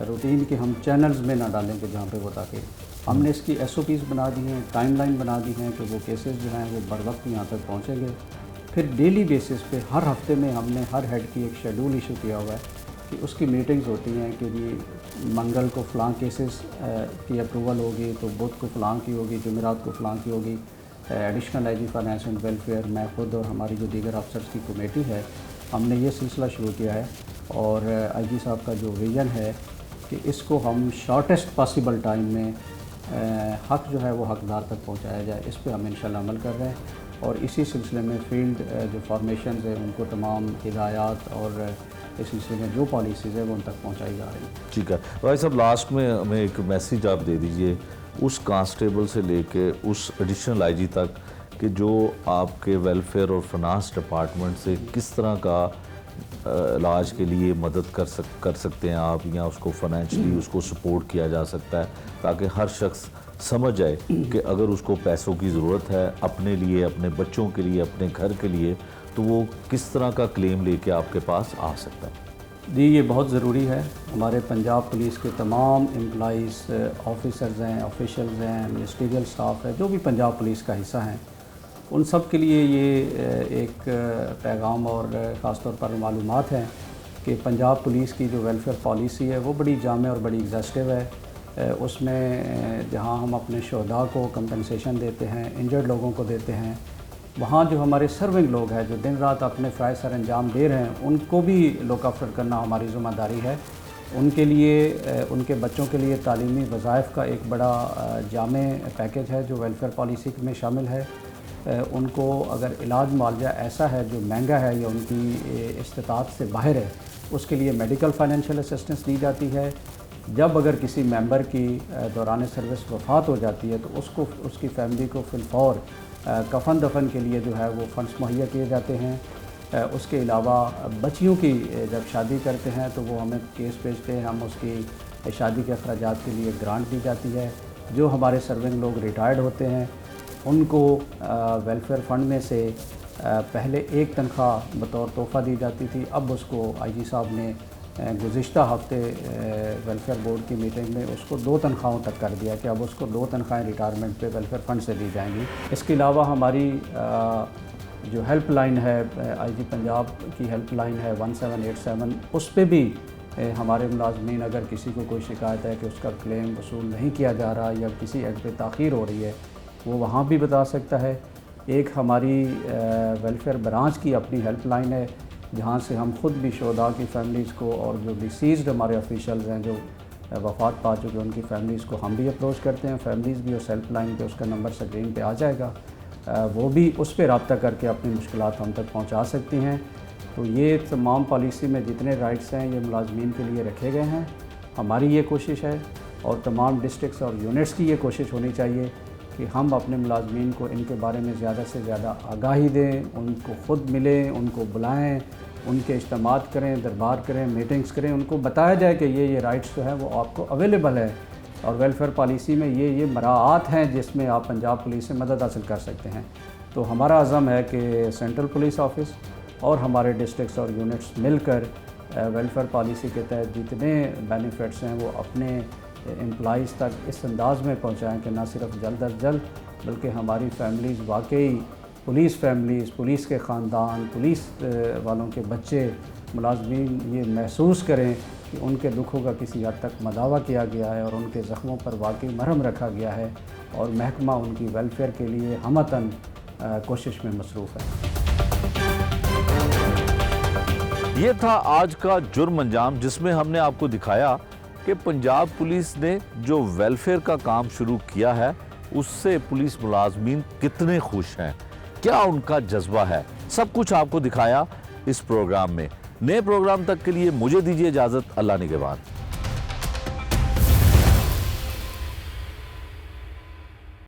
रूटीन के हम चैनल्स में ना डालें कि जहाँ पे वो, ताकि हमने इसकी SOPs बना दी हैं, टाइमलाइन बना दी हैं कि वो केसेस जो हैं वो बर वक्त यहाँ तक पहुँचेंगे। फिर डेली बेसिस पे हर हफ्ते में हमने हर हेड की एक शेड्यूल इशू किया हुआ है कि उसकी मीटिंग्स होती हैं कि जी मंगल को फ़लाँ केसेस की अप्रूवल होगी, तो बुध को फ़लाँ की होगी, जुमेरात को फ़लाँ की होगी। Additional IG finance and welfare, मैं खुद और हमारी जो दीगर अफसर्स की कमेटी है, हमने ये सिलसिला शुरू किया है और IG साहब का जो विज़न है कि इसको हम शॉर्टेस्ट पॉसिबल टाइम में हक़ जो है वो हकदार तक पहुँचाया जाए, इस पर हम इंशाल्लाह अमल कर रहे हैं। और इसी सिलसिले में फील्ड जो फॉर्मेशन है उनको तमाम हिदायत और इस सिलसिले में जो पॉलिसीज़ है वो उन तक पहुँचाई जा रही है। ठीक है भाई साहब, लास्ट में हमें एक मैसेज आप दे दीजिए उस कांस्टेबल से लेके उस एडिशनल IG तक कि जो आपके वेलफेयर और फाइनेंस डिपार्टमेंट से किस तरह का इलाज के लिए मदद कर सकते हैं आप, या उसको फाइनेंशियली उसको सपोर्ट किया जा सकता है, ताकि हर शख्स समझ जाए कि अगर उसको पैसों की ज़रूरत है अपने लिए, अपने बच्चों के लिए, अपने घर के लिए, तो वो किस तरह का क्लेम लेके आपके पास आ सकता है? जी, ये बहुत ज़रूरी है। हमारे पंजाब पुलिस के तमाम एम्प्लॉइज़, ऑफिसर्स हैं, ऑफिशल्स हैं, मिनिस्ट्रियल स्टाफ है, जो भी पंजाब पुलिस का हिस्सा हैं, उन सब के लिए ये एक पैगाम और ख़ास तौर पर मालूमात हैं कि पंजाब पुलिस की जो वेलफेयर पॉलिसी है वो बड़ी जामे और बड़ी एग्जॉस्टिव है। उसमें जहाँ हम अपने शुहदा को कंपनसेशन देते हैं, इंजर्ड लोगों को देते हैं, वहाँ जो हमारे सर्विंग लोग हैं जो दिन रात अपने फ़राइज़ सर अंजाम दे रहे हैं, उनको भी लुक आफ्टर करना हमारी ज़िम्मेदारी है। उनके लिए, उनके बच्चों के लिए तालीमी वज़ाइफ का एक बड़ा जामे पैकेज है जो वेलफेयर पॉलिसी में शामिल है। उनको अगर इलाज मुआवजा ऐसा है जो महंगा है या उनकी इस्तिताअत से बाहर है, उसके लिए मेडिकल फाइनेंशियल असिस्टेंस दी जाती है। जब अगर किसी मेंबर की दौरान सर्विस वफ़ात हो जाती है तो उसको, उसकी फैमिली को फिलफौर कफन दफन के लिए जो है वो फ़ंड्स मुहैया किए जाते हैं। उसके अलावा बच्चियों की जब शादी करते हैं तो वो हमें केस भेजते हैं, हम उसकी शादी के अखराजात के लिए ग्रांट दी जाती है। जो हमारे सर्विंग लोग रिटायर्ड होते हैं उनको वेलफेयर फ़ंड में से पहले एक तनख्वाह बतौर तोहफ़ा दी जाती थी, अब उसको IG साहब ने गुज़िश्ता हफ्ते वेलफेयर बोर्ड की मीटिंग में उसको 2 तनख्वाहों तक कर दिया कि अब उसको 2 तनख्वाहें रिटायरमेंट पे वेलफेयर फ़ंड से दी जाएंगी। इसके अलावा हमारी जो हेल्पलाइन है, IG पंजाब की हेल्पलाइन है 1787, उस पर भी हमारे मुलाजमीन अगर किसी को कोई शिकायत है कि उसका क्लेम वसूल नहीं किया जा रहा या किसी एड पे ताख़ीर हो रही है, वो वहाँ भी बता सकता है। एक हमारी वेलफेयर ब्रांच की अपनी हेल्पलाइन है जहाँ से हम ख़ुद भी शुहदा की फ़ैमिलीज़ को और जो डिसीज़्ड हमारे ऑफिशियल्स हैं जो वफ़ात पा चुके उनकी फ़ैमिलीज़ को हम भी अप्रोच करते हैं। फ़ैमिलीज़ भी उस हेल्पलाइन पे, उसका नंबर स्क्रीन पे आ जाएगा, वो भी उस पर रब्ता करके अपनी मुश्किलात हम तक पहुँचा सकती हैं। तो ये तमाम पॉलिसी में जितने राइट्स हैं ये मुलाजमीन के लिए रखे गए हैं हमारी ये कोशिश है और तमाम डिस्ट्रिक्ट्स और यूनिट्स की ये कोशिश होनी चाहिए कि हम अपने मुलाजमीन को इनके बारे में ज़्यादा से ज़्यादा आगाही दें, उनको ख़ुद मिलें, उनको बुलाएं, उनके इज्तिमात करें, दरबार करें, मीटिंग्स करें, उनको बताया जाए कि ये राइट्स जो है वो आपको अवेलेबल है और वेलफेयर पॉलिसी में ये मराआत हैं जिसमें आप पंजाब पुलिस से मदद हासिल कर सकते हैं। तो हमारा अज़म है कि सेंट्रल पुलिस ऑफिस और हमारे डिस्ट्रिक्ट्स और यूनिट्स मिलकर वेलफेयर पॉलिसी के तहत जितने बेनिफिट्स हैं वो अपने एम्प्लॉइज़ तक इस अंदाज़ में पहुंचाएं कि ना सिर्फ जल्द अज जल्द बल्कि हमारी फैमिलीज़ वाकई पुलिस फैमिलीज़, पुलिस के ख़ानदान, पुलिस वालों के बच्चे, मुलाजमीन ये महसूस करें कि उनके दुखों का किसी हद तक मदावा किया गया है और उनके ज़ख्मों पर वाकई मरहम रखा गया है और महकमा उनकी वेलफेयर के लिए हमतन कोशिश में मसरूफ़ है। ये था आज का जुर्म अंजाम, जिसमें हमने आपको दिखाया कि पंजाब पुलिस ने जो वेलफेयर का काम शुरू किया है उससे पुलिस मुलाजमीन कितने खुश हैं, क्या उनका जज्बा है, सब कुछ आपको दिखाया इस प्रोग्राम में। नए प्रोग्राम तक के लिए मुझे दीजिए इजाज़त। अल्लाह निगहबान।